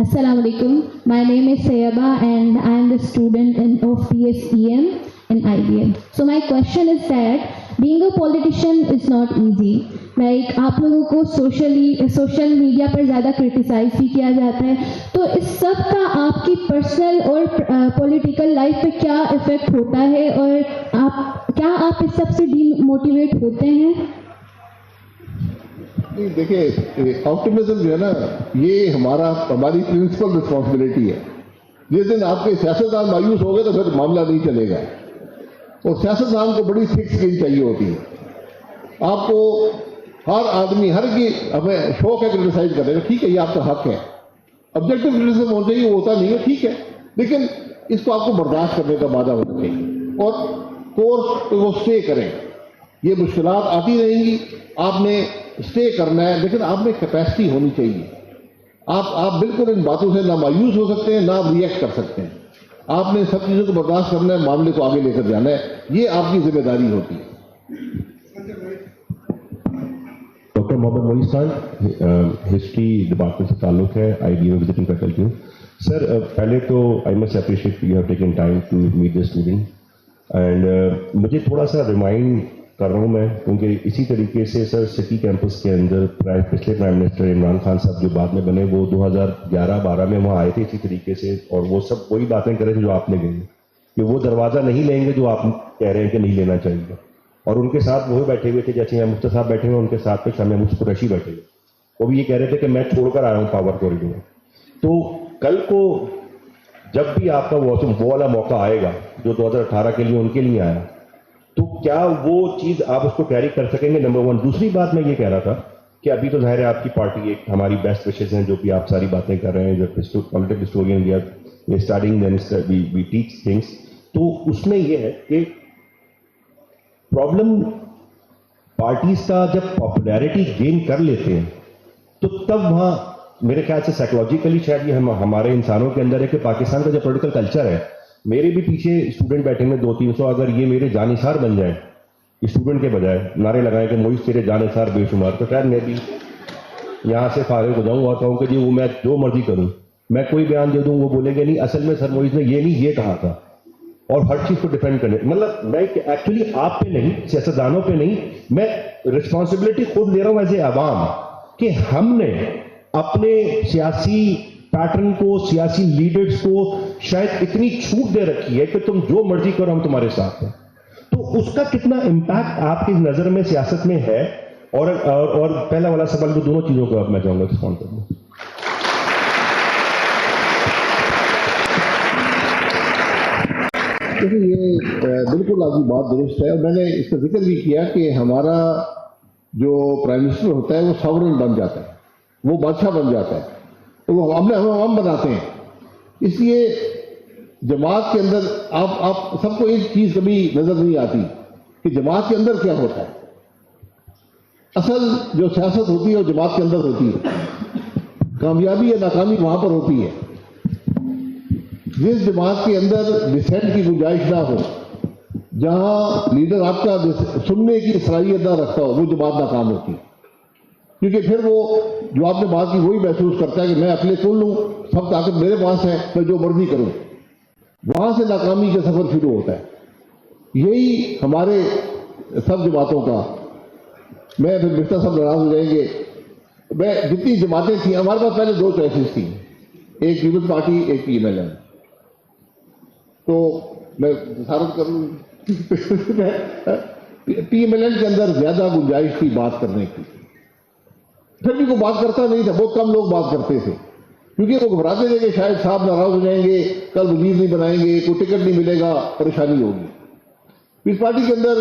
Assalamu alaikum. My name is Sayaba and I am the student of PSEM in IBM. So my question is that being a politician is not easy. Like آپ لوگوں کو سوشل میڈیا پر زیادہ کرٹیسائز بھی کیا جاتا ہے, تو اس سب کا آپ کی پرسنل اور پولیٹیکل لائف پہ کیا افیکٹ ہوتا ہے, اور کیا آپ اس سب سے ڈی موٹیویٹ ہوتے ہیں؟ دیکھیے آپٹیمزم جو ہے نا, یہ ہماری پرنسپل رسپانسبلٹی ہے. جس دن آپ کے سیاستدان مایوس ہو گئے تو پھر معاملہ نہیں چلے گا. اور سیاستدان کو بڑی تھک اسکن چاہیے ہوتی ہے. آپ کو ہر آدمی ہمیں شوق ہے کرٹیسائز کرنے کا, ٹھیک ہے یہ آپ کا حق ہے. آبجیکٹو کرٹیسزم ہونا چاہیے, وہ ہوتا نہیں ہے, ٹھیک ہے, لیکن اس کو آپ کو برداشت کرنے کا وعدہ ہونا چاہیے اور کورس وہ اسٹے کریں. یہ مشکلات آتی رہیں گی, آپ نے اسٹے کرنا ہے, لیکن آپ میں کیپیسٹی ہونی چاہیے. آپ بالکل ان باتوں سے نہ مایوس ہو سکتے ہیں, نہ آپ ریئیکٹ کر سکتے ہیں. آپ نے سب چیزوں کو برداشت کرنا ہے, معاملے کو آگے لے کر جانا ہے, یہ آپ کی ذمہ داری ہوتی ہے. ڈاکٹر محمد معیز خان, ہسٹری ڈپارٹمنٹ سے تعلق ہے, IBA میں وزٹنگ فیکلٹی ہوں. سر پہلے تو I must appreciate you have taken time to meet the student, and مجھے تھوڑا سا ریمائنڈ کر رہا ہوں میں, کیونکہ اسی طریقے سے سر سٹی کیمپس کے اندر پچھلے پرائم منسٹر عمران خان صاحب جو بعد میں بنے, وہ 2011-12 میں وہاں آئے تھے اسی طریقے سے, اور وہ سب وہی باتیں کرے تھے جو آپ نے کہی, کہ وہ دروازہ نہیں لیں گے جو آپ کہہ رہے ہیں کہ نہیں لینا چاہیے. اور ان کے ساتھ وہی بیٹھے ہوئے تھے, جیسے مفتی صاحب بیٹھے ہوئے, ان کے ساتھ پہ شاہ محمود قریشی بیٹھے ہوئے, وہ بھی یہ کہہ رہے تھے کہ میں چھوڑ کر آیا ہوں پاور کوریڈور. تو کل کو جب بھی آپ کا وہ والا موقع آئے گا جو 2018 کے لیے ان کے لیے آیا, تو کیا وہ چیز آپ اس کو کیری کر سکیں گے, نمبر 1. دوسری بات میں یہ کہہ رہا تھا کہ ابھی تو ظاہر ہے آپ کی پارٹی ایک ہماری بیسٹ وشز ہیں, جو بھی آپ ساری باتیں کر رہے ہیں, جو political historian we are starting we teach things, تو اس میں یہ ہے کہ پرابلم پارٹیز کا جب پاپولیرٹی گین کر لیتے ہیں تو تب وہاں میرے خیال سے سائیکولوجیکلی شاید یہ ہمارے انسانوں کے اندر ہے کہ پاکستان کا جو پولیٹیکل کلچر ہے, میرے بھی پیچھے اسٹوڈنٹ بیٹھے ہیں 200-300, اگر یہ میرے جانثار بن جائیں اسٹوڈنٹ کے بجائے, نعرے لگائیں کہ معیز تیرے جانثار بے شمار, تو شاید میں بھی یہاں سے فارغ ہو جاؤں اور کہوں کہ جی وہ میں جو مرضی کروں, میں کوئی بیان دے دوں, وہ بولیں گے نہیں اصل میں سر معیز نے یہ نہیں یہ کہا تھا, اور ہر چیز کو ڈیفینڈ کرنے. مطلب میں ایکچولی آپ پہ نہیں, سیاستدانوں پہ نہیں, میں رسپانسبلٹی خود لے رہا ہوں ایز اے عوام, کہ ہم نے اپنے سیاسی پیٹرن کو, سیاسی لیڈرز کو شاید اتنی چھوٹ دے رکھی ہے کہ تم جو مرضی کرو ہم تمہارے ساتھ ہیں. تو اس کا کتنا امپیکٹ آپ کی نظر میں سیاست میں ہے, اور پہلا والا سوال کو دونوں چیزوں کو میں چاہوں گا رسپونڈ کرنا. دیکھیے یہ بالکل آپ کی بات درست ہے, اور میں نے اس کا ذکر بھی کیا کہ ہمارا جو پرائم منسٹر ہوتا ہے وہ ساورن بن جاتا ہے, وہ بادشاہ بن جاتا ہے, تو وہ ہم بناتے ہیں. اس لیے جماعت کے اندر آپ سب کو ایک چیز کبھی نظر نہیں آتی کہ جماعت کے اندر کیا ہوتا ہے. اصل جو سیاست ہوتی ہے وہ جماعت کے اندر ہوتی ہے, کامیابی یا ناکامی وہاں پر ہوتی ہے. جس جماعت کے اندر ڈسینٹ کی گنجائش نہ ہو, جہاں لیڈر آپ کا سننے کی صلاحیت نہ رکھتا ہو, وہ جماعت ناکام ہوتی ہے. کیونکہ پھر وہ جو آپ نے بات کی وہی محسوس کرتا ہے کہ میں اپنے کل لوں, سب طاقت میرے پاس ہے, میں جو مرضی کروں. وہاں سے ناکامی کا سفر شروع ہوتا ہے. یہی ہمارے سب جماعتوں کا, میں پھر مفتی صاحب ناراض ہو جائیں گے, میں جتنی جماعتیں تھیں ہمارے پاس پہلے 2 چوائسیز تھیں, ایک پیپلز پارٹی, ایک PMLN. تو میں جسارت کروں PMLN کے اندر زیادہ گنجائش تھی بات کرنے کی. پھر بھی کوئی بات کرتا نہیں تھا, بہت کم لوگ بات کرتے تھے, کیونکہ وہ گھبراتے تھے کہ شاید صاحب ناراض ہو جائیں گے, کل وزیر نہیں بنائیں گے, کوئی ٹکٹ نہیں ملے گا, پریشانی ہوگی. پیپلز پارٹی کے اندر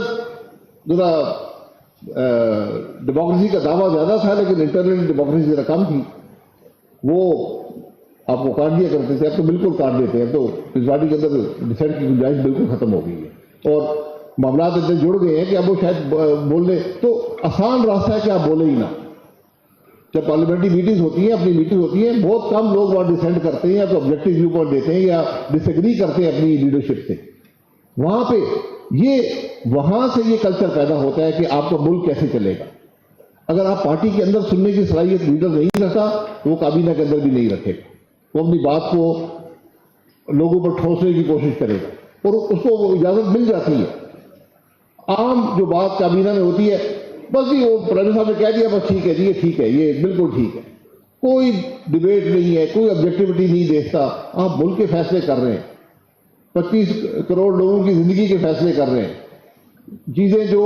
ذرا ڈیموکریسی کا دعویٰ زیادہ تھا, لیکن انٹرنل ڈیموکریسی ذرا کم تھی. وہ آپ کو کاٹ دیا کرتے تھے, اب تو بالکل کاٹ دیتے ہیں. تو پیپلز پارٹی کے اندر ڈسینٹ کی گنجائش بالکل ختم ہو گئی ہے, اور معاملات اتنے جڑ گئے ہیں کہ اب وہ شاید بولنے, تو آسان راستہ ہے کہ آپ بولے ہی نہ. جب پارلیمنٹری میٹنگز ہوتی ہیں, اپنی میٹنگ ہوتی ہیں, بہت کم لوگ وہاں ڈسینٹ کرتے ہیں, یا تو آبجیکٹو ویو پوائنٹ دیتے ہیں, یا ڈس ایگری کرتے ہیں اپنی لیڈرشپ سے. وہاں پہ وہاں سے یہ کلچر پیدا ہوتا ہے کہ آپ کا ملک کیسے چلے گا. اگر آپ پارٹی کے اندر سننے کی صلاحیت لیڈر نہیں رکھا تو وہ کابینہ کے اندر بھی نہیں رکھے گا. وہ اپنی بات کو لوگوں پر ٹھوسنے کی کوشش کرے گا, اور اس کو وہ اجازت مل جاتی ہے. عام جو بات کابینہ میں ہوتی ہے, بس جی وہ پرائم صاحب نے کہہ دیا, بس ٹھیک ہے جی, یہ ٹھیک ہے, یہ بالکل ٹھیک ہے, کوئی ڈبیٹ نہیں ہے, کوئی آبجیکٹیوٹی نہیں دیکھتا. آپ ملک کے فیصلے کر رہے ہیں, 25 کروڑ لوگوں کی زندگی کے فیصلے کر رہے ہیں, چیزیں جو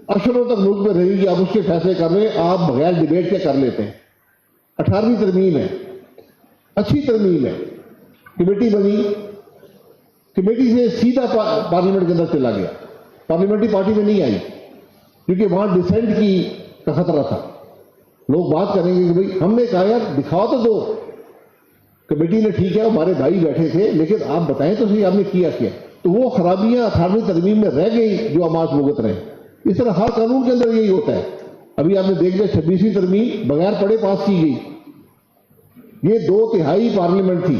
اشروں تک ملک میں رہیں گی آپ اس کے فیصلے کر رہے ہیں. آپ بغیر ڈبیٹ کے کر لیتے ہیں. 18ویں ترمیم ہے, اچھی ترمیم ہے, کمیٹی بنی, کمیٹی سے سیدھا پارلیمنٹ کے اندر چلا گیا, پارلیمنٹری پارٹی میں نہیں آئی, کیونکہ وہاں ڈسینٹ کا خطرہ تھا. لوگ بات کریں گے کہ بھئی ہم نے کہا یار دکھاؤ تو دو, کمیٹی نے ٹھیک ہے ہمارے بھائی بیٹھے تھے, لیکن آپ بتائیں تو صحیح آپ نے کیا کیا. تو وہ خرابیاں 18ویں ترمیم میں رہ گئی جو ہم آج بھگت رہے ہیں. اس طرح ہر قانون کے اندر یہی ہوتا ہے. ابھی آپ نے دیکھ لیا 26ویں ترمیم بغیر پڑھے پاس کی گئی. یہ 2/3 پارلیمنٹ تھی,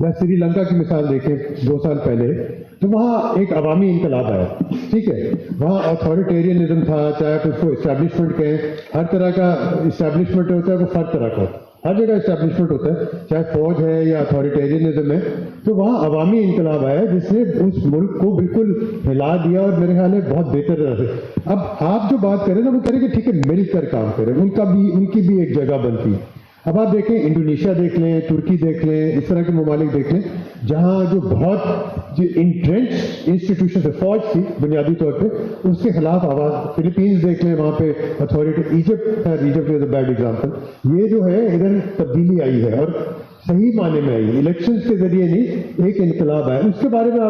یا سری لنکا کی مثال دیکھیں 2 سال پہلے، تو وہاں ایک عوامی انقلاب آیا، ٹھیک ہے، وہاں اتھارٹیرینزم تھا، چاہے آپ اس کو اسٹیبلشمنٹ کہیں، ہر طرح کا اسٹیبلشمنٹ ہوتا ہے وہ ہر طرح کا ہوتا ہے، ہر جگہ اسٹیبلشمنٹ ہوتا ہے، چاہے فوج ہے یا اتھارٹیرینزم ہے، تو وہاں عوامی انقلاب آیا جس نے اس ملک کو بالکل ہلا دیا، اور میرے خیال ہے بہت بہتر طرح سے۔ اب آپ جو بات کریں نا وہ کریں کہ ٹھیک ہے مل کر کام کریں، ان کی بھی ایک جگہ بنتی ہے۔ اب آپ دیکھیں انڈونیشیا دیکھ لیں، ترکی دیکھ لیں، اس طرح کے ممالک دیکھ لیں جہاں جو بہت انٹرینچ انسٹیٹیوشن سے فوج تھی بنیادی طور پہ، اس کے خلاف آواز، فلپینز دیکھ لیں وہاں پہ authority, Egypt is a bad example. یہ جو ہے ادھر تبدیلی آئی ہے اور صحیح معنی میں آئی، الیکشنز کے ذریعے نہیں، ایک انقلاب آیا۔ اس کے بارے میں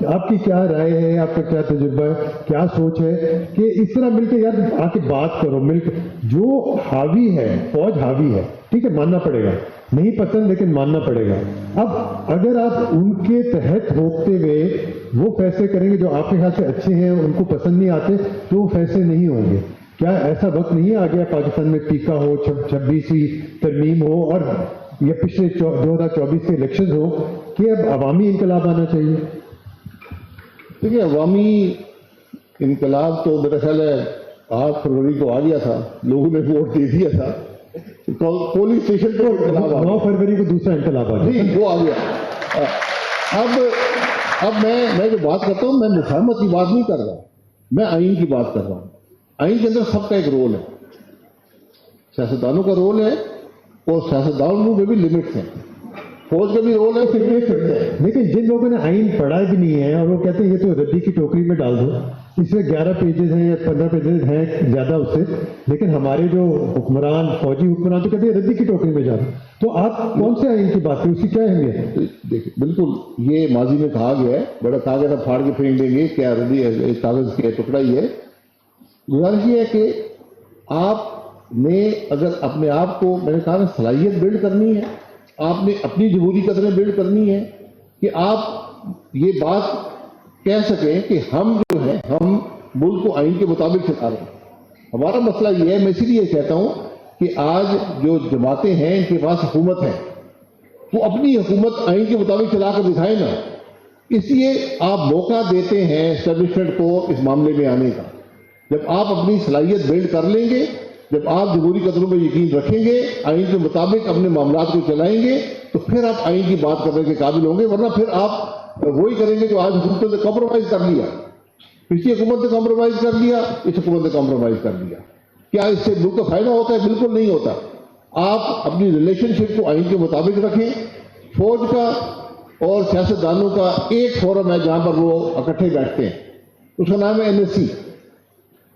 آپ کی کیا رائے ہے، آپ کا کیا تجربہ ہے، کیا سوچ ہے کہ اس طرح مل کے یار آ کے بات کرو، مل کے جو حاوی ہے، فوج حاوی ہے، ٹھیک ہے، ماننا پڑے گا، نہیں پسند لیکن ماننا پڑے گا۔ اب اگر آپ ان کے تحت ہوتے ہوئے وہ فیصلے کریں گے جو آپ کے خیال سے اچھے ہیں، ان کو پسند نہیں آتے، تو وہ فیصلے نہیں ہوں گے۔ کیا ایسا وقت نہیں آ گیا پاکستان میں ٹیکا ہو، 26ویں ترمیم ہو، اور یہ پچھلے 2024 کے الیکشن ہو، کہ اب عوامی انقلاب آنا چاہیے؟ دیکھیے عوامی انقلاب تو میرا خیال ہے 8 فروری کو آ گیا تھا، لوگوں نے ووٹ دے دیا تھا، پولنگ اسٹیشن پہ انقلاب آ گیا، 9 فروری کو دوسرا انقلاب آ گیا، جی وہ آ گیا۔ اب میں جو بات کرتا ہوں، میں مفاہمت کی بات نہیں کر رہا، میں آئین کی بات کر رہا ہوں۔ آئین کے اندر سب کا ایک رول ہے، سیاستدانوں کا رول ہے، اور سیاستدانوں میں بھی لمٹس ہیں، فوج کا بھی رول ہے۔ لیکن جن لوگوں نے آئین پڑھا بھی نہیں ہے اور وہ کہتے ہیں یہ تو ردی کی ٹوکری میں ڈال دو، اس میں 11 پیجز ہیں یا 15 پیجز ہیں زیادہ اس سے، لیکن ہمارے جو حکمران، فوجی حکمران تو کہتے ہیں ردی کی ٹوکری میں جاؤ، تو آپ کون سے آئین کی بات کریں، اس کی کیا اہمیت ہے؟ دیکھیں بالکل یہ ماضی میں کہا گیا ہے، بڑا کہا گیا تھا پھاڑ کے پھینک دیں گے، کیا ردی ہے، کاغذ کا ٹکڑا ہی ہے۔ گزارش یہ ہے کہ آپ نے اگر اپنے آپ کو، میں نے کہا نا، صلاحیت بلڈ کرنی ہے، آپ نے اپنی جمہوری قدریں بلڈ کرنی ہے کہ آپ یہ بات کہہ سکیں کہ ہم جو ہیں، ہم ملک کو آئین کے مطابق چلا رہے ہیں۔ ہمارا مسئلہ یہ ہے، میں اسی لیے کہتا ہوں کہ آج جو جماعتیں ہیں ان کے پاس حکومت ہے، وہ اپنی حکومت آئین کے مطابق چلا کر دکھائیں نا، اس لیے آپ موقع دیتے ہیں اسٹیبلشمنٹ کو اس معاملے میں آنے کا۔ جب آپ اپنی صلاحیت بلڈ کر لیں گے، جب آپ جمہوری قدروں میں یقین رکھیں گے، آئین کے مطابق اپنے معاملات کو چلائیں گے، تو پھر آپ آئین کی بات کرنے کے قابل ہوں گے، ورنہ پھر آپ وہی کریں گے جو آج حکومت نے کمپرومائز کر لیا، پچھلی حکومت نے کمپرومائز کر لیا، اس حکومت نے کمپرومائز کر لیا۔ کیا اس سے ملک کا فائدہ ہوتا ہے؟ بالکل نہیں ہوتا۔ آپ اپنی ریلیشن شپ کو آئین کے مطابق رکھیں۔ فوج کا اور سیاستدانوں کا ایک فورم ہے جہاں پر وہ اکٹھے بیٹھتے ہیں، اس کا نام ہے NSC۔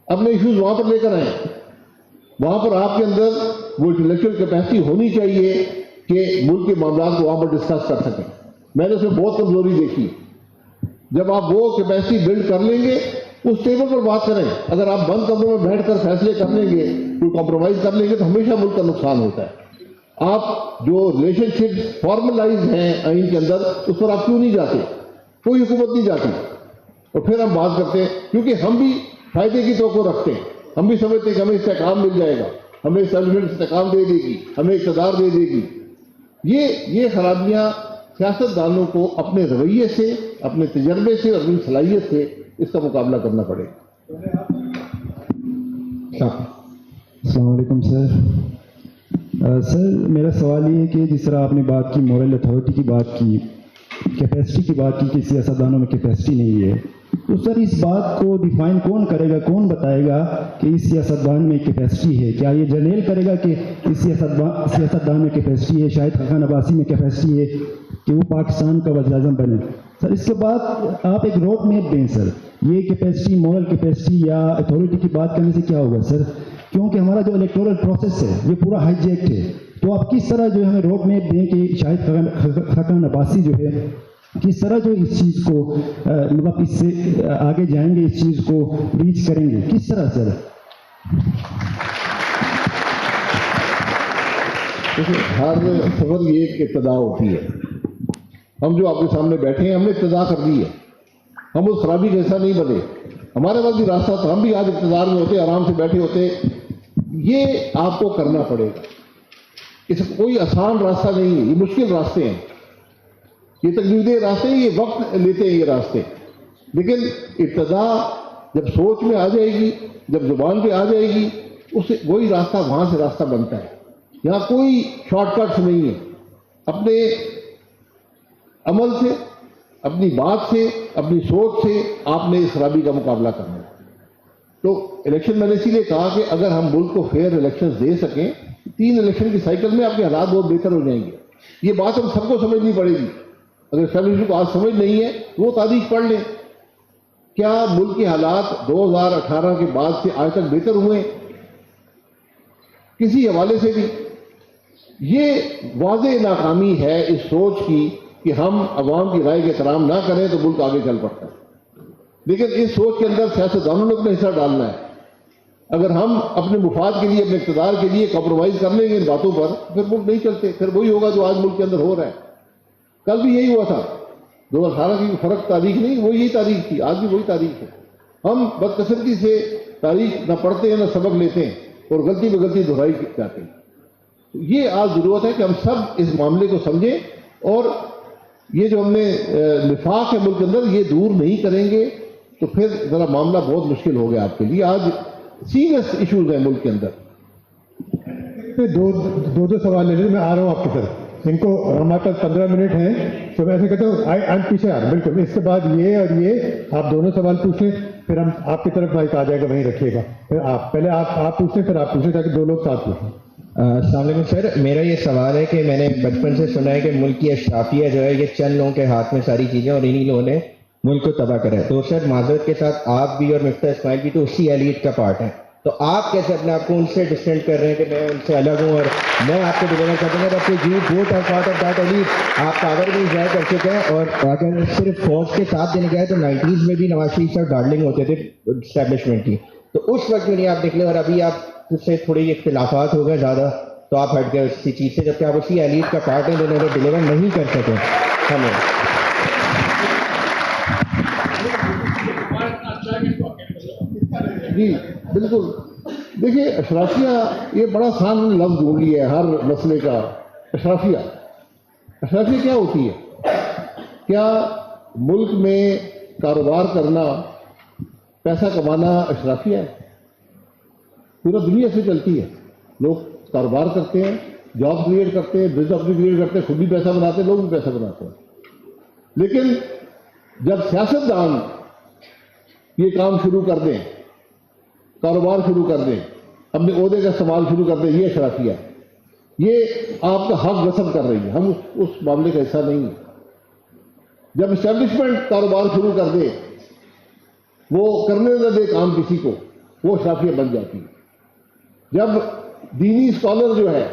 اپنے ایشوز وہاں پر لے کر آئیں، وہاں پر آپ کے اندر وہ انٹلیکچوئل کیپیسٹی ہونی چاہیے کہ ملک کے معاملات کو وہاں پر ڈسکس کر سکیں۔ میں نے اس میں بہت کمزوری دیکھی۔ جب آپ وہ کیپیسٹی بلڈ کر لیں گے، اس ٹیبل پر بات کریں۔ اگر آپ بند کمروں میں بیٹھ کر فیصلے کر لیں گے، کوئی کمپرومائز کر لیں گے، تو ہمیشہ ملک کا نقصان ہوتا ہے۔ آپ جو ریلیشن شپ فارملائز ہیں آئین کے اندر، اس پر آپ کیوں نہیں جاتے؟ کوئی حکومت نہیں جاتی، اور پھر ہم بات کرتے ہیں، کیونکہ ہم بھی فائدے کی توقع رکھتے ہیں۔ ہم بھی سمجھتے ہیں کہ ہمیں استحکام مل جائے گا، ہمیں اسٹیبلشمنٹ استحکام دے دے گی، ہمیں اقتدار دے دے گی۔ یہ خرابیاں سیاستدانوں کو اپنے رویے سے، اپنے تجربے سے اور اپنی صلاحیت سے اس کا مقابلہ کرنا پڑے گا۔ السلام علیکم سر، میرا سوال یہ ہے کہ جس طرح آپ نے بات کی مورل اتھارٹی کی بات کی، کیپیسٹی کی بات کی کہ سیاستدانوں میں کیپیسٹی نہیں ہے، تو سر اس بات کو ڈیفائن کون کرے گا، کون بتائے گا کہ اس سیاستدان میں کیپیسٹی ہے؟ کیا یہ جرنیل کرے گا کہ اس سیاستدان میں کیپیسٹی ہے، شاہد خاقان عباسی میں کیپیسٹی ہے کہ وہ پاکستان کا وزیر اعظم بنے؟ سر اس کے بعد آپ ایک روڈ میپ دیں سر، یہ کیپیسٹی، مورل کیپیسٹی یا اتھارٹی کی بات کرنے سے کیا ہوگا سر؟ کیونکہ ہمارا جو الیکٹورل پروسیس ہے یہ پورا ہائیجیکٹ ہے، تو آپ کس طرح جو ہے ہمیں روڈ میپ دیں کہ شاہد خاقان عباسی جو ہے کس طرح جو اس چیز کو مطلب اس سے آگے جائیں گے، اس چیز کو ریچ کریں گے کس طرح سر؟ ہر سفر کی ایک ابتدا ہوتی ہے۔ ہم جو آپ کے سامنے بیٹھے ہیں، ہم نے ابتدا کر دی ہے، ہم اس خرابی کا حصہ نہیں بنے۔ ہمارے پاس بھی راستہ تھا، ہم بھی آج اقتدار میں ہوتے، آرام سے بیٹھے ہوتے۔ یہ آپ کو کرنا پڑے گا، اس کوئی آسان راستہ نہیں ہے، یہ مشکل راستے ہیں۔ یہ تکلیف دہ راستے ہیں، یہ وقت لیتے ہیں یہ راستے، لیکن ابتدا جب سوچ میں آ جائے گی، جب زبان پہ آ جائے گی، اس سے وہی راستہ وہاں سے راستہ بنتا ہے. یہاں کوئی شارٹ کٹس نہیں ہے. اپنے عمل سے، اپنی بات سے، اپنی سوچ سے آپ نے اس خرابی کا مقابلہ کرنا ہے. تو الیکشن میں نے اسی لیے کہا کہ اگر ہم ملک کو فیئر الیکشن دے سکیں، 3 الیکشن کی سائیکل میں آپ کے حالات بہت بہتر ہو جائیں گے. یہ بات ہم سب کو سمجھنی پڑے گی. اگر اسٹیبلشمنٹ کو آج سمجھ نہیں ہے وہ تاریخ پڑھ لیں. کیا ملک کے حالات 2018 کے بعد سے آج تک بہتر ہوئے کسی حوالے سے بھی؟ یہ واضح ناکامی ہے اس سوچ کی کہ ہم عوام کی رائے کے احترام نہ کریں تو ملک آگے چل پڑتا ہے. لیکن اس سوچ کے اندر سیاستدانوں نے اپنا حصہ ڈالنا ہے. اگر ہم اپنے مفاد کے لیے، اپنے اقتدار کے لیے کمپرومائز کر لیں گے ان باتوں پر، پھر ملک نہیں چلتے. پھر وہی ہوگا جو آج ملک کے اندر ہو رہا ہے. کل بھی یہی ہوا تھا. 2018 کی فرق تاریخ نہیں، وہ یہی تاریخ تھی، آج بھی وہی تاریخ ہے. ہم بدقسمتی سے تاریخ نہ پڑھتے ہیں نہ سبق لیتے ہیں اور غلطی پہ غلطی دہرائی جاتے ہیں. یہ آج ضرورت ہے کہ ہم سب اس معاملے کو سمجھیں، اور یہ جو ہم نے نفاق ہے ملک کے اندر، یہ دور نہیں کریں گے تو پھر ذرا معاملہ بہت مشکل ہو گیا آپ کے لیے. آج سیریس ایشوز ہیں ملک کے اندر. دو سوال لے لیں. میں آ رہا ہوں آپ کی طرف. ان کو ہمارے پاس 15 منٹ ہیں تو میں ایسے کہتا ہوں پیچھے آ رہا بالکل. اس کے بعد یہ اور یہ آپ دونوں سوال پوچھیں، پھر ہم آپ کی طرف مائک آ جائے گا، وہیں رکھیے گا. پھر آپ پہلے آپ پوچھیں، پھر آپ پوچھیں، تاکہ 2 لوگ ساتھ پوچھیں. السلام علیکم سر. میرا یہ سوال ہے کہ میں نے بچپن سے سنا ہے کہ ملک کی اشرافیہ جو ہے یہ چند لوگوں کے ہاتھ میں ساری چیزیں، اور انہی لوگوں نے ملک کو تباہ کرا ہے. تو سر معذرت کے ساتھ آپ بھی اور مفتاح اسماعیل بھی تو اسی ایلیٹ کا پارٹ ہیں. تو آپ کیسے اپنے آپ کو ان سے ڈسٹینٹ کر رہے ہیں کہ میں ان سے الگ ہوں اور میں آپ کو ڈیلیور کر دوں گا؟ آپ کو vote of part of that elite. آپ پاور بھی انجوائے کر چکے ہیں، اور اگر صرف فوج کے ساتھ دینے گئے تو 90s میں بھی نواز شریف صاحب ڈارلنگ ہوتے تھے اسٹیبلشمنٹ کی. تو اس وقت میں نہیں آپ نکلے، اور ابھی آپ سے تھوڑی اختلافات ہو گئے زیادہ تو آپ ہٹ گئے اسی چیز سے، جبکہ آپ اسی ایلیٹ کا پارٹ ہیں جنہوں نے ڈیلیور نہیں کر سکے ہمیں. جی بالکل. دیکھیے اشرافیہ یہ بڑا آسان لفظ ہو گیا ہے ہر مسئلے کا. اشرافیہ کیا ہوتی ہے؟ کیا ملک میں کاروبار کرنا، پیسہ کمانا اشرافیہ ہے؟ پورا دنیا سے چلتی ہے. لوگ کاروبار کرتے ہیں، جاب کریٹ کرتے ہیں، بزنس اپنی کریٹ کرتے ہیں، خود بھی پیسہ بناتے ہیں، لوگ بھی پیسہ بناتے ہیں. لیکن جب سیاستدان یہ کام شروع کر دیں، کاروبار شروع کر دیں، اپنے عہدے کا استعمال شروع کر دیں، یہ اشرافیہ ہے. یہ آپ کا حق غصب کر رہی ہے. ہم اس معاملے کا حصہ نہیں ہیں. جب اسٹیبلشمنٹ کاروبار شروع کر دے، وہ کرنے نہ دے کام کسی کو، وہ اشرافیہ بن جاتی ہے. جب دینی اسکالر جو ہے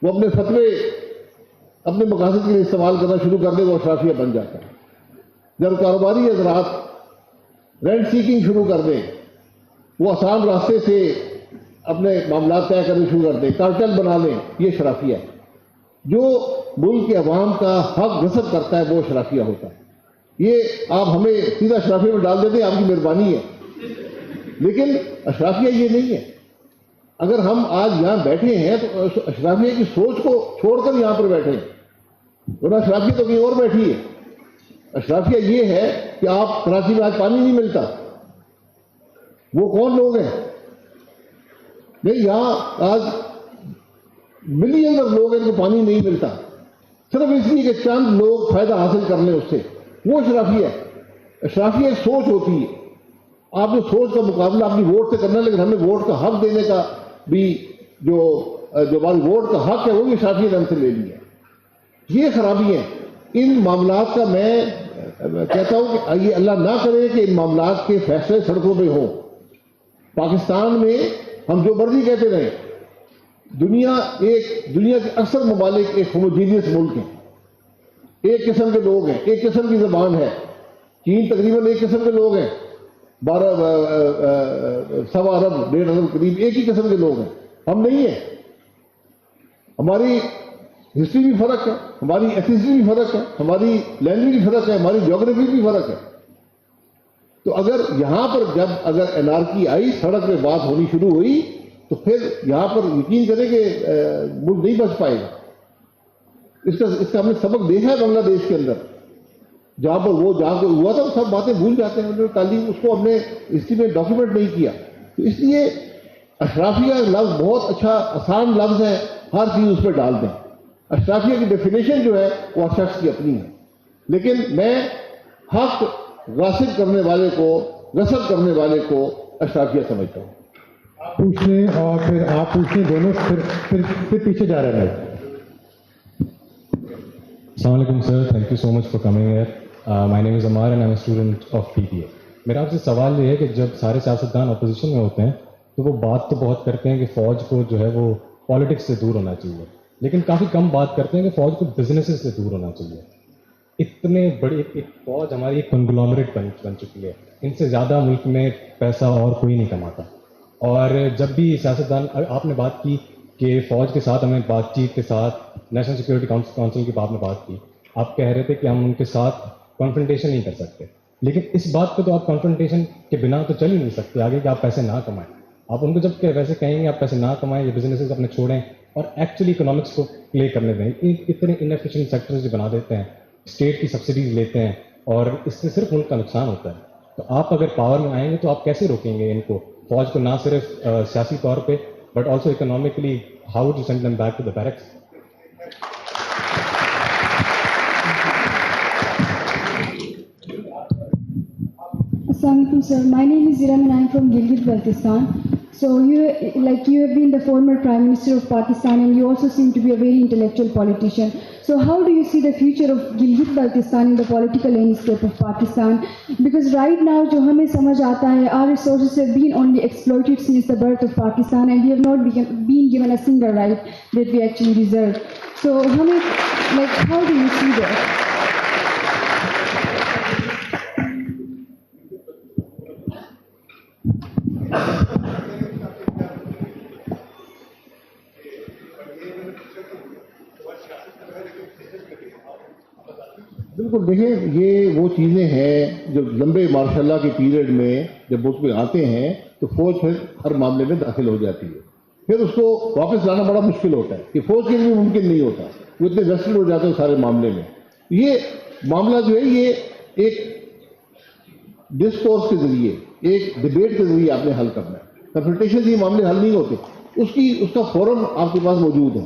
وہ اپنے فتوے اپنے مقاصد کے لیے استعمال کرنا شروع کر دے، وہ اشرافیہ بن جاتا ہے. جب کاروباری حضرات رینٹ سیکنگ شروع کر دیں، وہ آسان راستے سے اپنے معاملات طے کرنے شروع کر دیں، کارٹل بنا لیں، یہ اشرافیہ ہے. جو ملک کے عوام کا حق غصب کرتا ہے وہ اشرافیہ ہوتا ہے. یہ آپ ہمیں سیدھا اشرافیہ میں ڈال دیتے ہیں، آپ کی مہربانی ہے. لیکن اشرافیہ یہ نہیں ہے. اگر ہم آج یہاں بیٹھے ہیں تو اشرافیہ کی سوچ کو چھوڑ کر یہاں پر بیٹھے ہیں، اور اشرافیہ تو کہیں اور بیٹھی ہے. اشرافیہ یہ ہے کہ آپ کراچی میں آج پانی نہیں ملتا، وہ کون لوگ ہیں؟ نہیں، یہاں آج ملین لوگ ہیں ان کو پانی نہیں ملتا، صرف اس لیے کہ چند لوگ فائدہ حاصل کر لیں اس سے، وہ اشرافیہ ہے. اشرافیہ ایک سوچ ہوتی ہے. آپ نے سوچ کا مقابلہ اپنی ووٹ سے کرنا ہے، لیکن ہمیں ووٹ کا حق دینے کا بھی جو ہماری ووٹ کا حق ہے وہ بھی اشرافیہ نے ہم سے لے لیا. یہ خرابی ہیں. ان معاملات کا میں کہتا ہوں کہ یہ اللہ نہ کرے کہ ان معاملات کے فیصلے سڑکوں پہ ہوں. پاکستان میں ہم جو مرضی کہتے رہیں، دنیا کے اکثر ممالک ایک ہوموجینیس ملک ہیں، ایک قسم کے لوگ ہیں، ایک قسم کی زبان ہے. چین تقریباً ایک قسم کے لوگ ہیں، 12 ارب 1.5 ارب قریب ایک ہی قسم کے لوگ ہیں. ہم نہیں ہیں. ہماری ہسٹری بھی فرق ہے، ہماری ایتھنسٹی بھی فرق ہے، ہماری لینگویج بھی فرق ہے، ہماری جیوگرافی بھی فرق ہے. تو اگر یہاں پر اگر انارکی آئی، سڑک پہ بات ہونی شروع ہوئی، تو پھر یہاں پر یقین کریں کہ ملک نہیں بچ پائے گا. اس کا ہم نے سبق دیکھا ہے بنگلہ دیش کے اندر، جہاں پر وہ جہاں پر ہوا تھا سب باتیں بھول جاتے ہیں. انہوں نے تعلیم اس کو ہم نے ہسٹری میں ڈاکیومنٹ نہیں کیا. تو اس لیے اشرافیہ لفظ بہت اچھا آسان لفظ ہے، ہر چیز اس پہ ڈال دیں. اشرافیہ کی ڈیفینیشن جو ہے وہ ہر شخص کی اپنی ہے، لیکن میں حق غاصب کرنے والے کو، غصب کرنے والے کو اشرافیہ سمجھتا ہوں. آپ پوچھنے اور پھر آپ پوچھنے دونوں پھر پیچھے جا رہے ہیں. السلام علیکم sir, thank you so much for coming here. My name is Ammar and I am a student of P T A. میرا آپ سے سوال یہ ہے کہ جب سارے سیاستدان اپوزیشن میں ہوتے ہیں تو وہ بات تو بہت کرتے ہیں کہ فوج کو جو ہے وہ پالیٹکس سے دور ہونا چاہیے، لیکن کافی کم بات کرتے ہیں کہ فوج کو بزنسز سے دور ہونا چاہیے. اتنے بڑی ایک فوج ہماری ایک کنگلومریٹ بن چکی ہے، ان سے زیادہ ملک میں پیسہ اور کوئی نہیں کماتا. اور جب بھی سیاستدان، آپ نے بات کی کہ فوج کے ساتھ ہمیں بات چیت کے ساتھ نیشنل سیکورٹی کونسل کی آپ نے بات کی، آپ کہہ رہے تھے کہ ہم ان کے ساتھ کانفرنٹیشن نہیں کر سکتے، لیکن اس بات پہ تو آپ کانفرنٹیشن کے بنا تو چل ہی نہیں سکتے آگے کہ آپ پیسے نہ کمائیں. آپ ان کو جب کہ ویسے کہیں گے آپ پیسے نہ کمائیں، یہ بزنسز اپنے چھوڑیں اور ایکچولی اکنامکس کو پلے کرنے دیں. اتنے انیفیشینٹ سیکٹرز جو بنا دیتے ہیں، اسٹیٹ کی سبسڈیز لیتے ہیں اور اس سے صرف ان کا نقصان ہوتا ہے. تو آپ اگر پاور میں آئیں گے تو آپ کیسے روکیں گے ان کو، فوج کو، نہ صرف سیاسی طور پہ but also economically? How would you send them back to the barracks? Assalamualaikum sir, my name is Ziram and I am from Gilgit-Baltistan. So you have been the former Prime Minister of Pakistan and you also seem to be a very intellectual politician. So how do you see the future of Gilgit-Baltistan in the political landscape of Pakistan? Because right now jo hame samajh aata hai, our resources have been only exploited since the birth of Pakistan and we have not been given a single right that we actually deserve. So how do you see that? بالکل، دیکھیں یہ وہ چیزیں ہیں جو لمبے ماشاء اللہ کے پیریڈ میں جب اس میں آتے ہیں تو فوج پھر ہر معاملے میں داخل ہو جاتی ہے. پھر اس کو واپس لانا بڑا مشکل ہوتا ہے، کہ فوج کے لیے ممکن نہیں ہوتا، وہ اتنے ویسٹڈ ہو جاتے ہیں سارے معاملے میں. یہ معاملہ جو ہے یہ ایک ڈسکورس کے ذریعے، ایک ڈبیٹ کے ذریعے آپ نے حل کرنا ہے. کنفرنٹیشن سے یہ معاملے حل نہیں ہوتے، اس کا فورم آپ کے پاس موجود ہے.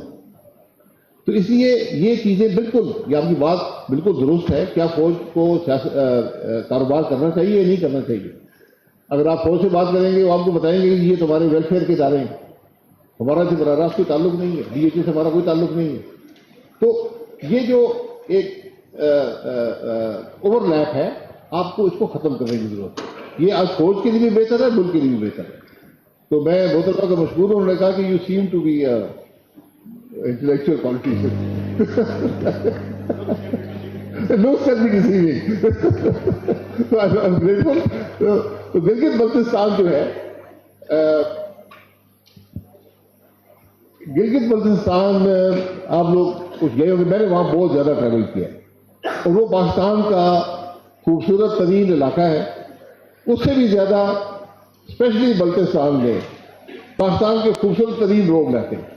تو اس لیے یہ چیزیں بالکل، یہ آپ کی بات بالکل درست ہے. کیا فوج کو کاروبار کرنا چاہیے یا نہیں کرنا چاہیے؟ اگر آپ فوج سے بات کریں گے وہ آپ کو بتائیں گے کہ یہ تمہارے ویلفیئر کے ادارے ہیں، ہمارا سے براہ راست کوئی تعلق نہیں ہے، ڈی ایچ او سے ہمارا کوئی تعلق نہیں ہے. تو یہ جو ایک اوور لیپ ہے، آپ کو اس کو ختم کرنے کی ضرورت ہے. یہ آج فوج کے لیے بھی بہتر ہے، ملک کے لیے بھی بہتر ہے. تو میں بہت طرح کا مشہور ہوں، انہوں نے کہا کہ you seem to be intellectual politician. No self deceiving. So I'm grateful. تو گلگت بلتستان جو ہے، گلگت بلتستان آپ لوگ کچھ گئے ہوں گے، میں نے وہاں بہت زیادہ ٹریول کیا اور وہ پاکستان کا خوبصورت ترین علاقہ ہے. اس سے بھی زیادہ اسپیشلی بلتستان میں پاکستان کے خوبصورت ترین لوگ رہتے ہیں.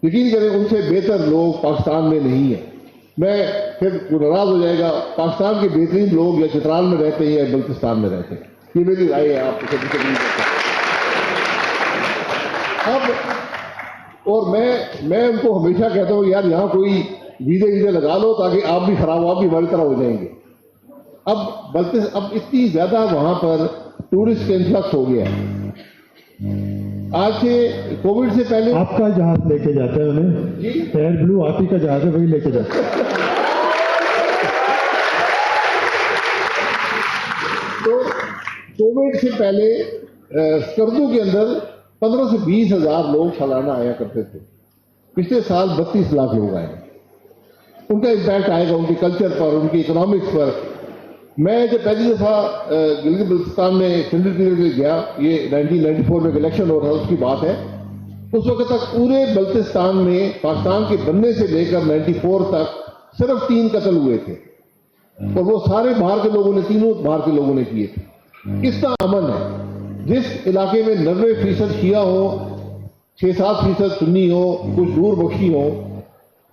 یقین کریں ان سے بہتر لوگ پاکستان میں نہیں ہیں. میں پھر ناراض ہو جائے گا، پاکستان کے بہترین لوگ یا چترال میں رہتے ہیں یا بلتستان میں رہتے ہیں. یہ میری رائے ہے، آپ کو اب. اور میں ان کو ہمیشہ کہتا ہوں یار یہاں کوئی ویزے لگا لو تاکہ آپ بھی خراب ہو، آپ بھی ہماری طرح ہو جائیں گے. اب اتنی زیادہ وہاں پر ٹورسٹ انفلکس ہو گیا ہے. آج سے کووڈ سے پہلے آپ کا جہاز لے کے جاتا ہے انہیں، ایئر بلو آپ ہی کا جہاز ہے، وہی لے کے جاتا ہے. تو کووڈ سے پہلے سکردو کے اندر 15 سے 20 ہزار لوگ سالانہ آیا کرتے تھے. پچھلے سال 32 لاکھ لوگ آئے. ان کا امپیکٹ آئے گا ان کے کلچر پر، ان کی اکنامکس پر. میں جب پہلی دفعہ گلگت بلتستان میں ایکسٹینڈڈ پیریڈ میں گیا، یہ 1994 میں الیکشن ہو رہا تھا، اس کی بات ہے. اس وقت تک پورے بلتستان میں پاکستان کے بننے سے لے کر 94 تک صرف 3 قتل ہوئے تھے اور وہ سارے باہر کے لوگوں نے، تینوں باہر کے لوگوں نے کیے تھے. اس کا امن ہے. جس علاقے میں 90% شیعہ ہو، 6-7% سنی ہو، کچھ دور بخشی ہو،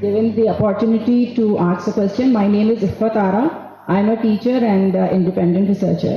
Given the opportunity to ask a question, my name is Ifat Ara. I am a teacher and independent researcher.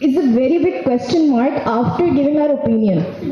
is a very big question mark after giving our opinion,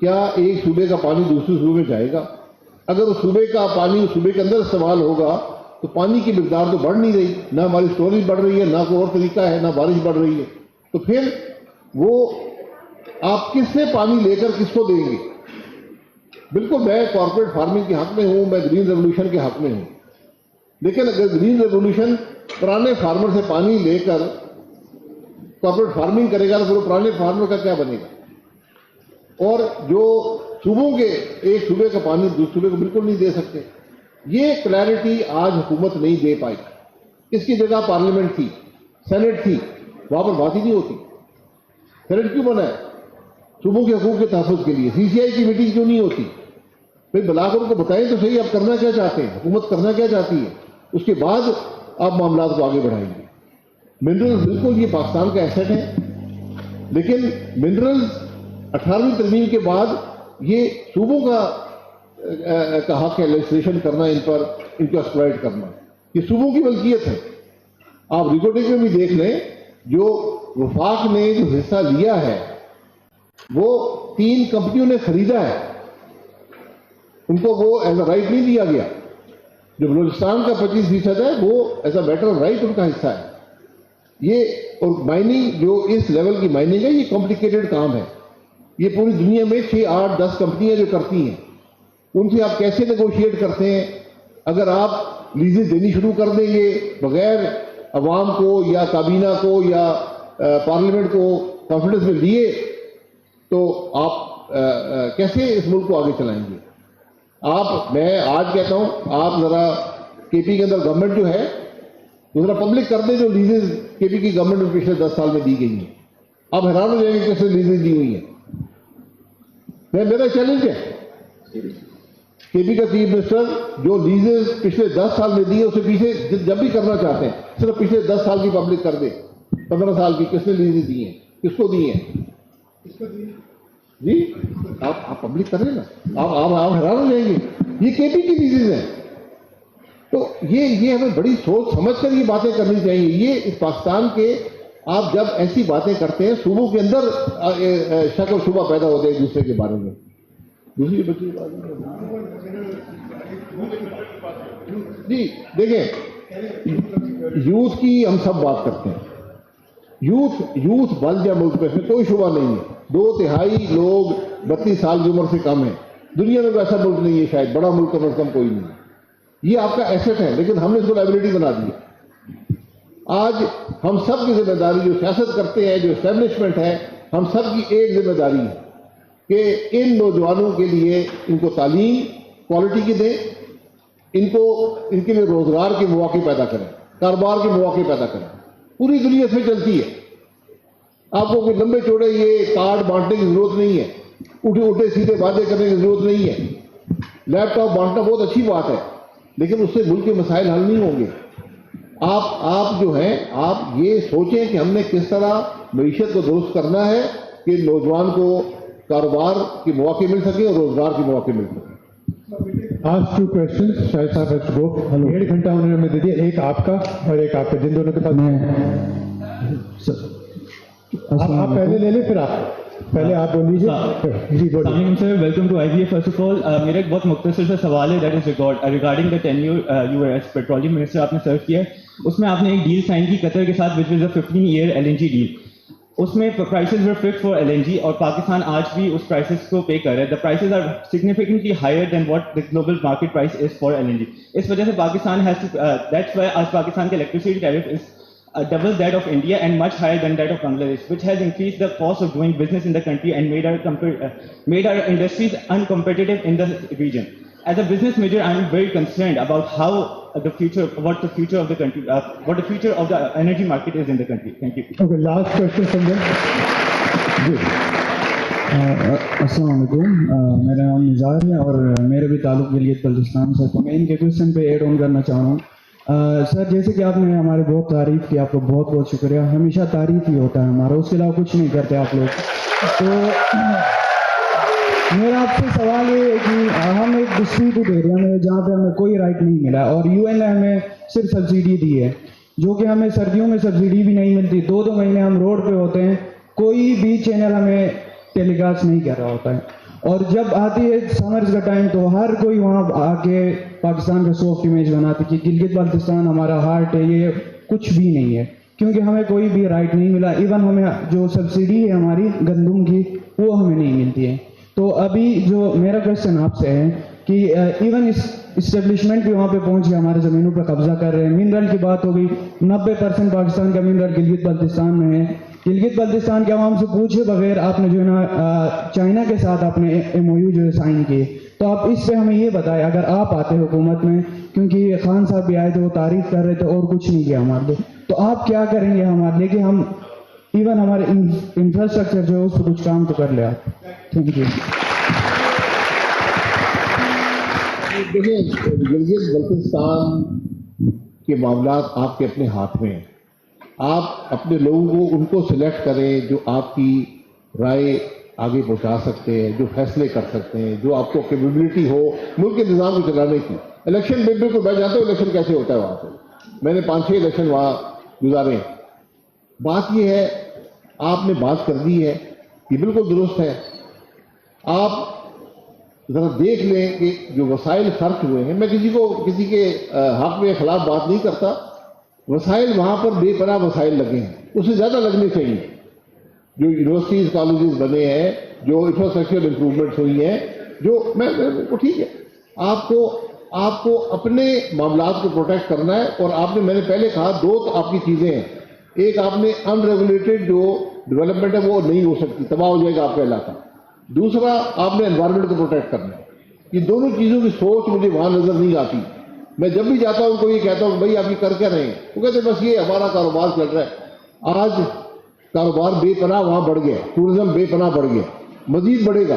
کیا ایک صوبے کا پانی دوسرے صوبے میں جائے گا؟ اگر اس صوبے کا پانی اس صوبے کے اندر استعمال ہوگا تو پانی کی مقدار تو بڑھ نہیں رہی، نہ ہماری اسٹوریج بڑھ رہی ہے، نہ کوئی اور طریقہ ہے، نہ بارش بڑھ رہی ہے. تو پھر وہ آپ کس سے پانی لے کر کس کو دیں گے؟ بالکل میں کارپوریٹ فارمنگ کے حق میں ہوں، میں گرین ریولوشن کے حق میں ہوں، لیکن اگر گرین ریولوشن پرانے فارمر سے پانی لے کر کارپوریٹ فارمنگ کرے گا تو پھر پرانے فارمر کا کیا بنے گا؟ اور جو صوبوں کے ایک صوبے کا پانی دوسرے صوبے کو بالکل نہیں دے سکتے. یہ کلیئرٹی آج حکومت نہیں دے پائی. اس کی جگہ پارلیمنٹ تھی، سینٹ تھی، وہاں پر بات ہی نہیں ہوتی. سینٹ کیوں بنا ہے؟ صوبوں کے حقوق کے تحفظ کے لیے. سی سی آئی کی میٹنگ کیوں نہیں ہوتی؟ بھائی بلا کر ان کو بتائیں تو صحیح آپ کرنا کیا چاہتے ہیں، حکومت کرنا کیا چاہتی ہے، اس کے بعد آپ معاملات کو آگے بڑھائیں گے. منرل بالکل یہ پاکستان کا ایسٹ ہے، لیکن منرل 18ویں ترمیم کے بعد یہ صوبوں کا حق ہے لیجسلیشن کرنا، ان پر ان کو ایکسپلائٹ کرنا. یہ صوبوں کی ملکیت ہے. آپ ریکارڈنگ میں بھی دیکھ لیں، جو وفاق نے جو حصہ لیا ہے وہ 3 کمپنیوں نے خریدا ہے، ان کو وہ ایز اے رائٹ نہیں دیا گیا. جو بلوچستان کا 25% ہے وہ as a matter of right ان کا حصہ ہے. یہ اور مائننگ جو اس لیول کی مائننگ ہے یہ کمپلیکیٹڈ کام ہے. یہ پوری دنیا میں 6, 8, 10 کمپنیاں جو کرتی ہیں، ان سے آپ کیسے نیگوشیٹ کرتے ہیں؟ اگر آپ لیزیں دینی شروع کر دیں گے بغیر عوام کو یا کابینہ کو یا پارلیمنٹ کو کانفیڈنس میں لیے تو آپ کیسے اس ملک کو آگے چلائیں گے؟ میں آج کہتا ہوں آپ ذرا کے پی کے اندر گورنمنٹ جو ہے وہ ذرا پبلک کر دیں جو لیزز کے پی کی گورنمنٹ میں پچھلے 10 سال میں دی گئی ہیں. آپ حیران ہو جائیں گے کیسے لیزیں دی ہوئی ہیں. میرا چیلنج ہے کے پی کا چیف منسٹر جو لیزز پچھلے 10 سال میں دی ہے اسے پیچھے جب بھی کرنا چاہتے ہیں صرف پچھلے 10 سال کی پبلک کر دے. 15 سال کی کس نے لیزیں دی ہیں، کس کو دی ہیں؟ جی آپ پبلک کریں نا، آپ حیران ہو جائیں گے. یہ کے پی کی لیزز ہیں. تو یہ ہمیں بڑی سوچ سمجھ کر یہ باتیں کرنی چاہیے. یہ اس پاکستان کے آپ جب ایسی باتیں کرتے ہیں صوبوں کے اندر شک و شبہ پیدا ہوتے ہیں ایک دوسرے کے بارے میں. دوسری بچی جی دیکھیں، یوتھ کی ہم سب بات کرتے ہیں. یوتھ بل جائے ملک میں، اس میں کوئی شبہ نہیں ہے. 2/3 لوگ 32 سال کی عمر سے کم ہیں. دنیا میں ویسا ملک نہیں ہے، شاید بڑا ملک کم از کم کوئی نہیں. یہ آپ کا ایسٹ ہے، لیکن ہم نے اس کو لائبلٹی بنا دی. آج ہم سب کی ذمہ داری، جو سیاست کرتے ہیں، جو اسٹیبلشمنٹ ہے، ہم سب کی ایک ذمہ داری ہے کہ ان نوجوانوں کے لیے ان کو تعلیم کوالٹی کی دیں، ان کے لیے روزگار کے مواقع پیدا کریں، کاروبار کے مواقع پیدا کریں. پوری دنیا اس میں چلتی ہے. آپ کو کوئی لمبے چوڑے یہ کارڈ بانٹنے کی ضرورت نہیں ہے، اٹھے سیدھے وعدے کرنے کی ضرورت نہیں ہے. لیپ ٹاپ بانٹنا بہت اچھی بات ہے، لیکن اس سے ملک کے مسائل حل نہیں ہوں گے. آپ جو ہیں آپ یہ سوچیں کہ ہم نے کس طرح معیشت کو درست کرنا ہے کہ نوجوان کو کاروبار کے مواقع مل سکے اور روزگار کے مواقع مل سکے. آج 2 questions شاید صاحب کو 1.5 گھنٹہ انہوں نے ہمیں دے دیا، ایک آپ کا اور ایک آپ کا، جن دونوں کے پاس آپ پہلے لے لیں پھر آپ پہلے آپ بول لیجیے. جی بولیے sir. Welcome to IVF. First of all میرا ایک بہت مختصر سا سوال ہے، that is regarding the tenure you as petroleum minister آپ نے سرو کیا ہے. اس میں آپ نے ایک ڈیل سائن کی قطر کے ساتھ وچ از اے 15-year LNG ڈیل. اس میں prices were fixed for LNG اور پاکستان آج بھی اس پرائسز کو پے کر رہا ہے. The prices are significantly higher than what the global market price is for LNG. اس وجہ سے Pakistan has to that's why آج پاکستان کے electricity tariff is double that of India and much higher than that of Bangladesh, which has increased the cost of doing business in the country and made our industries uncompetitive in the region. As a business major, I am very concerned about how what the future of the country, what the future of the energy market is in the country. Thank you. Okay, last question from them. السلام علیکم. میرا نام نزار ہے اور میرا بھی تعلق گلگت بلتستان سے. تو میں ان کے کوشچن پہ ایڈ آن کرنا چاہ رہا ہوں. سر جیسے کہ آپ نے ہمارے بہت تعریف کی، آپ کو بہت بہت شکریہ. ہمیشہ تعریف ہی ہوتا ہے ہمارا، اس کے علاوہ کچھ نہیں کرتے آپ لوگ. تو میرا آپ سے سوال یہ ہے کہ ہم ایک ڈسپیوٹڈ ایریا میں جہاں پہ ہمیں کوئی رائٹ نہیں ملا اور UN نے ہمیں صرف سبسڈی دی ہے، جو کہ ہمیں سردیوں میں سبسڈی بھی نہیں ملتی. 2 مہینے ہم روڈ پہ ہوتے ہیں، کوئی بھی چینل ہمیں ٹیلی کاسٹ نہیں کر رہا ہوتا ہے. اور جب آتی ہے سمرز کا ٹائم تو ہر کوئی وہاں آ کے پاکستان کا سافٹ امیج بناتی کہ گلگت بلتستان ہمارا ہارٹ ہے، یہ کچھ بھی نہیں ہے، کیونکہ ہمیں کوئی بھی رائٹ نہیں ملا. ایون ہمیں جو سبسڈی ہے ہماری گندم کی وہ ہمیں نہیں ملتی ہے. تو ابھی جو میرا کوشچن آپ سے ہے کہ ایون اسٹیبلشمنٹ بھی وہاں پہ پہنچ کے ہمارے زمینوں پہ قبضہ کر رہے ہیں. منرل کی بات ہو گئی، 90% پاکستان کا منرل گلگت بلتستان میں ہے. گلگت بلتستان کے عوام سے پوچھے بغیر آپ نے جو ہے نا چائنا کے ساتھ آپ نے MOU جو ہے سائن کیے. تو آپ اس پہ ہمیں یہ بتائیں اگر آپ آتے حکومت میں، کیونکہ خان صاحب بھی آئے تھے وہ تعریف کر رہے تھے اور کچھ نہیں کیا ہمارے لیے، تو آپ کیا کریں گے ہمارے لیے کہ ہم ایون ہمارے انفراسٹرکچر جو ہے اس پہ کچھ کام تو کر لیں آپ. Thank you. دیکھیں، گلگت بلتستان کے معاملات آپ کے اپنے ہاتھ میں ہیں. آپ اپنے لوگوں کو ان کو سلیکٹ کریں جو آپ کی رائے آگے پہنچا سکتے ہیں، جو فیصلے کر سکتے ہیں، جو آپ کو کیپیبلٹی ہو ملک کے نظام کو چلانے کی. الیکشن میں بالکل میں جانتا ہوں الیکشن کیسے ہوتا ہے وہاں پہ، میں نے 5-6 الیکشن وہاں گزارے. بات یہ ہے، آپ نے بات کر دی ہے، یہ بالکل درست ہے. آپ ذرا دیکھ لیں کہ جو وسائل خرچ ہوئے ہیں، میں کسی کے حق میں خلاف بات نہیں کرتا، وسائل وہاں پر بے پناہ وسائل لگے ہیں، اس سے زیادہ لگنے چاہیے. جو یونیورسٹیز کالجز بنے ہیں، جو انفراسٹرکچر امپروومنٹس ہوئی ہیں، جو وہ ٹھیک ہے. آپ کو اپنے معاملات کو پروٹیکٹ کرنا ہے. اور میں نے پہلے کہا 2 آپ کی چیزیں ہیں. ایک آپ نے ان ریگولیٹڈ جو ڈیولپمنٹ ہے وہ نہیں ہو سکتی، تباہ ہو جائے گا آپ کا علاقہ. دوسرا آپ نے انوائرمنٹ کو پروٹیکٹ کرنا ہے. یہ دونوں چیزوں کی سوچ مجھے وہاں نظر نہیں آتی. میں جب بھی جاتا ہوں ان کو یہ کہتا ہوں بھائی آپ یہ کر کے رہے ہیں، وہ کہتے ہیں بس یہ ہمارا کاروبار چل رہا ہے. آج کاروبار بے پناہ وہاں بڑھ گیا، ٹورزم بے پناہ بڑھ گیا، مزید بڑھے گا.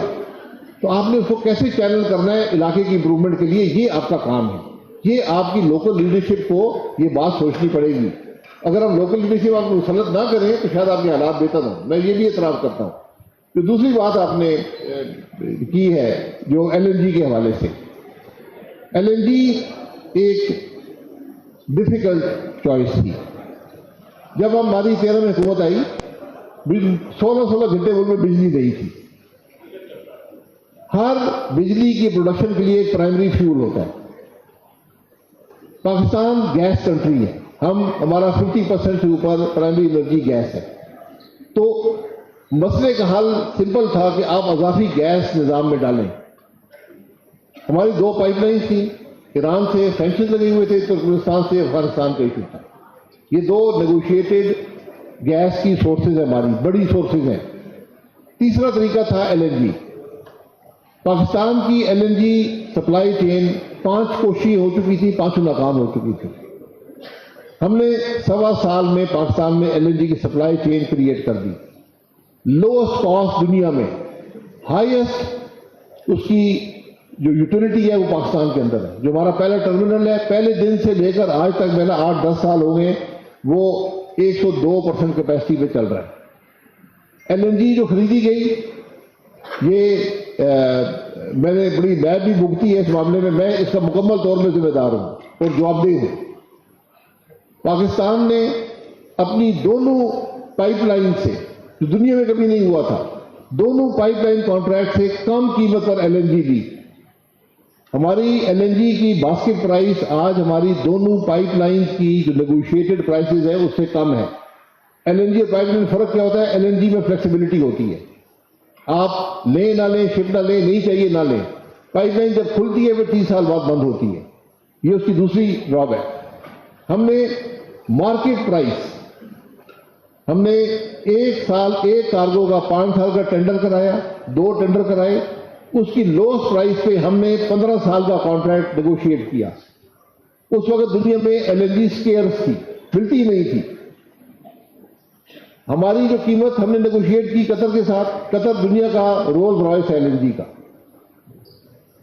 تو آپ نے اس کو کیسے چینل کرنا ہے علاقے کی امپروومنٹ کے لیے، یہ آپ کا کام ہے. یہ آپ کی لوکل لیڈرشپ کو یہ بات سوچنی پڑے گی. اگر ہم لوکل لیڈرشپ آپ کو مسلط نہ کریں تو شاید آپ کے حالات بہتر ہوں. میں یہ بھی اعتراف کرتا ہوں. تو دوسری بات آپ نے کی ہے جو LNG کے حوالے سے. LNG ایک ڈیفیکلٹ چوائس تھی. جب ہماری 13 میں حکومت آئی 16 گھنٹے ملک میں بجلی نہیں تھی. ہر بجلی کی پروڈکشن کے لیے ایک پرائمری فیول ہوتا ہے. پاکستان گیس کنٹری ہے، ہمارا 50% سے اوپر پرائمری انرجی گیس ہے. تو مسئلے کا حل سمپل تھا کہ آپ اضافی گیس نظام میں ڈالیں. ہماری 2 پائپ لائنز تھیں، ایران سے سینکشن لگے ہوئے تھے، ترکمانستان سے افغانستان کا ایشو تھا. یہ 2 نیگوشیٹڈ گیس کی سورسز ہیں، ہماری بڑی سورسز ہیں. تیسرا طریقہ تھا LNG. پاکستان کی LNG سپلائی چین 5 کوششیں ہو چکی تھی، 5 ناکام ہو چکی تھی. ہم نے 1.25 سال میں پاکستان میں LNG کی سپلائی چین کریٹ کر دی. لوسٹ کاسٹ دنیا میں، ہائیسٹ اس کی جو یوٹیلیٹی ہے وہ پاکستان کے اندر ہے. جو ہمارا پہلا ٹرمینل ہے، پہلے دن سے لے کر آج تک، میں نے 8-10 سال ہو گئے، وہ 102% کیپیسٹی پہ چل رہا ہے. LNG جو خریدی گئی، یہ میں نے میں بھی بھگتی ہے اس معاملے میں، میں اس کا مکمل طور میں ذمہ دار ہوں اور جوابدہ ہوں. پاکستان نے اپنی دونوں پائپ لائن سے، جو دنیا میں کبھی نہیں ہوا تھا، دونوں پائپ لائن کانٹریکٹ سے کم قیمت پر LNG دی. ہماری LNG کی باسکٹ پرائس آج ہماری دونوں پائپ لائنز کی جو نیگوشیٹڈ پرائسز ہیں اس سے کم ہے. LNG اور پائپ لائن فرق کیا ہوتا ہے؟ LNG میں فلیکسیبلٹی ہوتی ہے، آپ لیں نہ لیں، شپ نہ لیں، نہیں چاہیے نہ لیں. پائپ لائن جب کھلتی ہے وہ 30 سال بعد بند ہوتی ہے. یہ اس کی دوسری ڈراب ہے. ہم نے مارکیٹ پرائس، ہم نے 1 سال ایک کارگو کا 5 سال کا ٹینڈر کرایا، 2 ٹینڈر کرائے، اس کی لوسٹ پرائس پہ ہم نے 15 سال کا کانٹریکٹ نیگوشیٹ کیا. اس وقت دنیا میں LNG سکیئرس تھی، ملتی نہیں تھی. ہماری جو قیمت ہم نے نیگوشیٹ کی قطر کے ساتھ، قطر دنیا کا رولز رائس ہے LNG کا،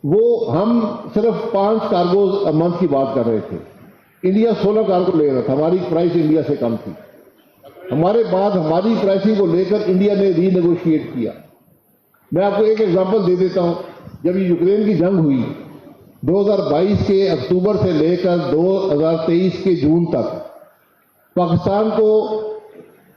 وہ ہم صرف 5 کارگوز منتھ کی بات کر رہے تھے. انڈیا 16 کارگو لے رہا تھا، ہماری پرائس انڈیا سے کم تھی. ہمارے بعد ہماری پرائسنگ کو لے کر انڈیا نے ری نیگوشیٹ کیا. میں آپ کو ایک ایگزامپل دے دیتا ہوں. جب یہ یوکرین کی جنگ ہوئی 2022 کے اکتوبر سے لے کر 2023 کے جون تک، پاکستان کو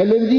LNG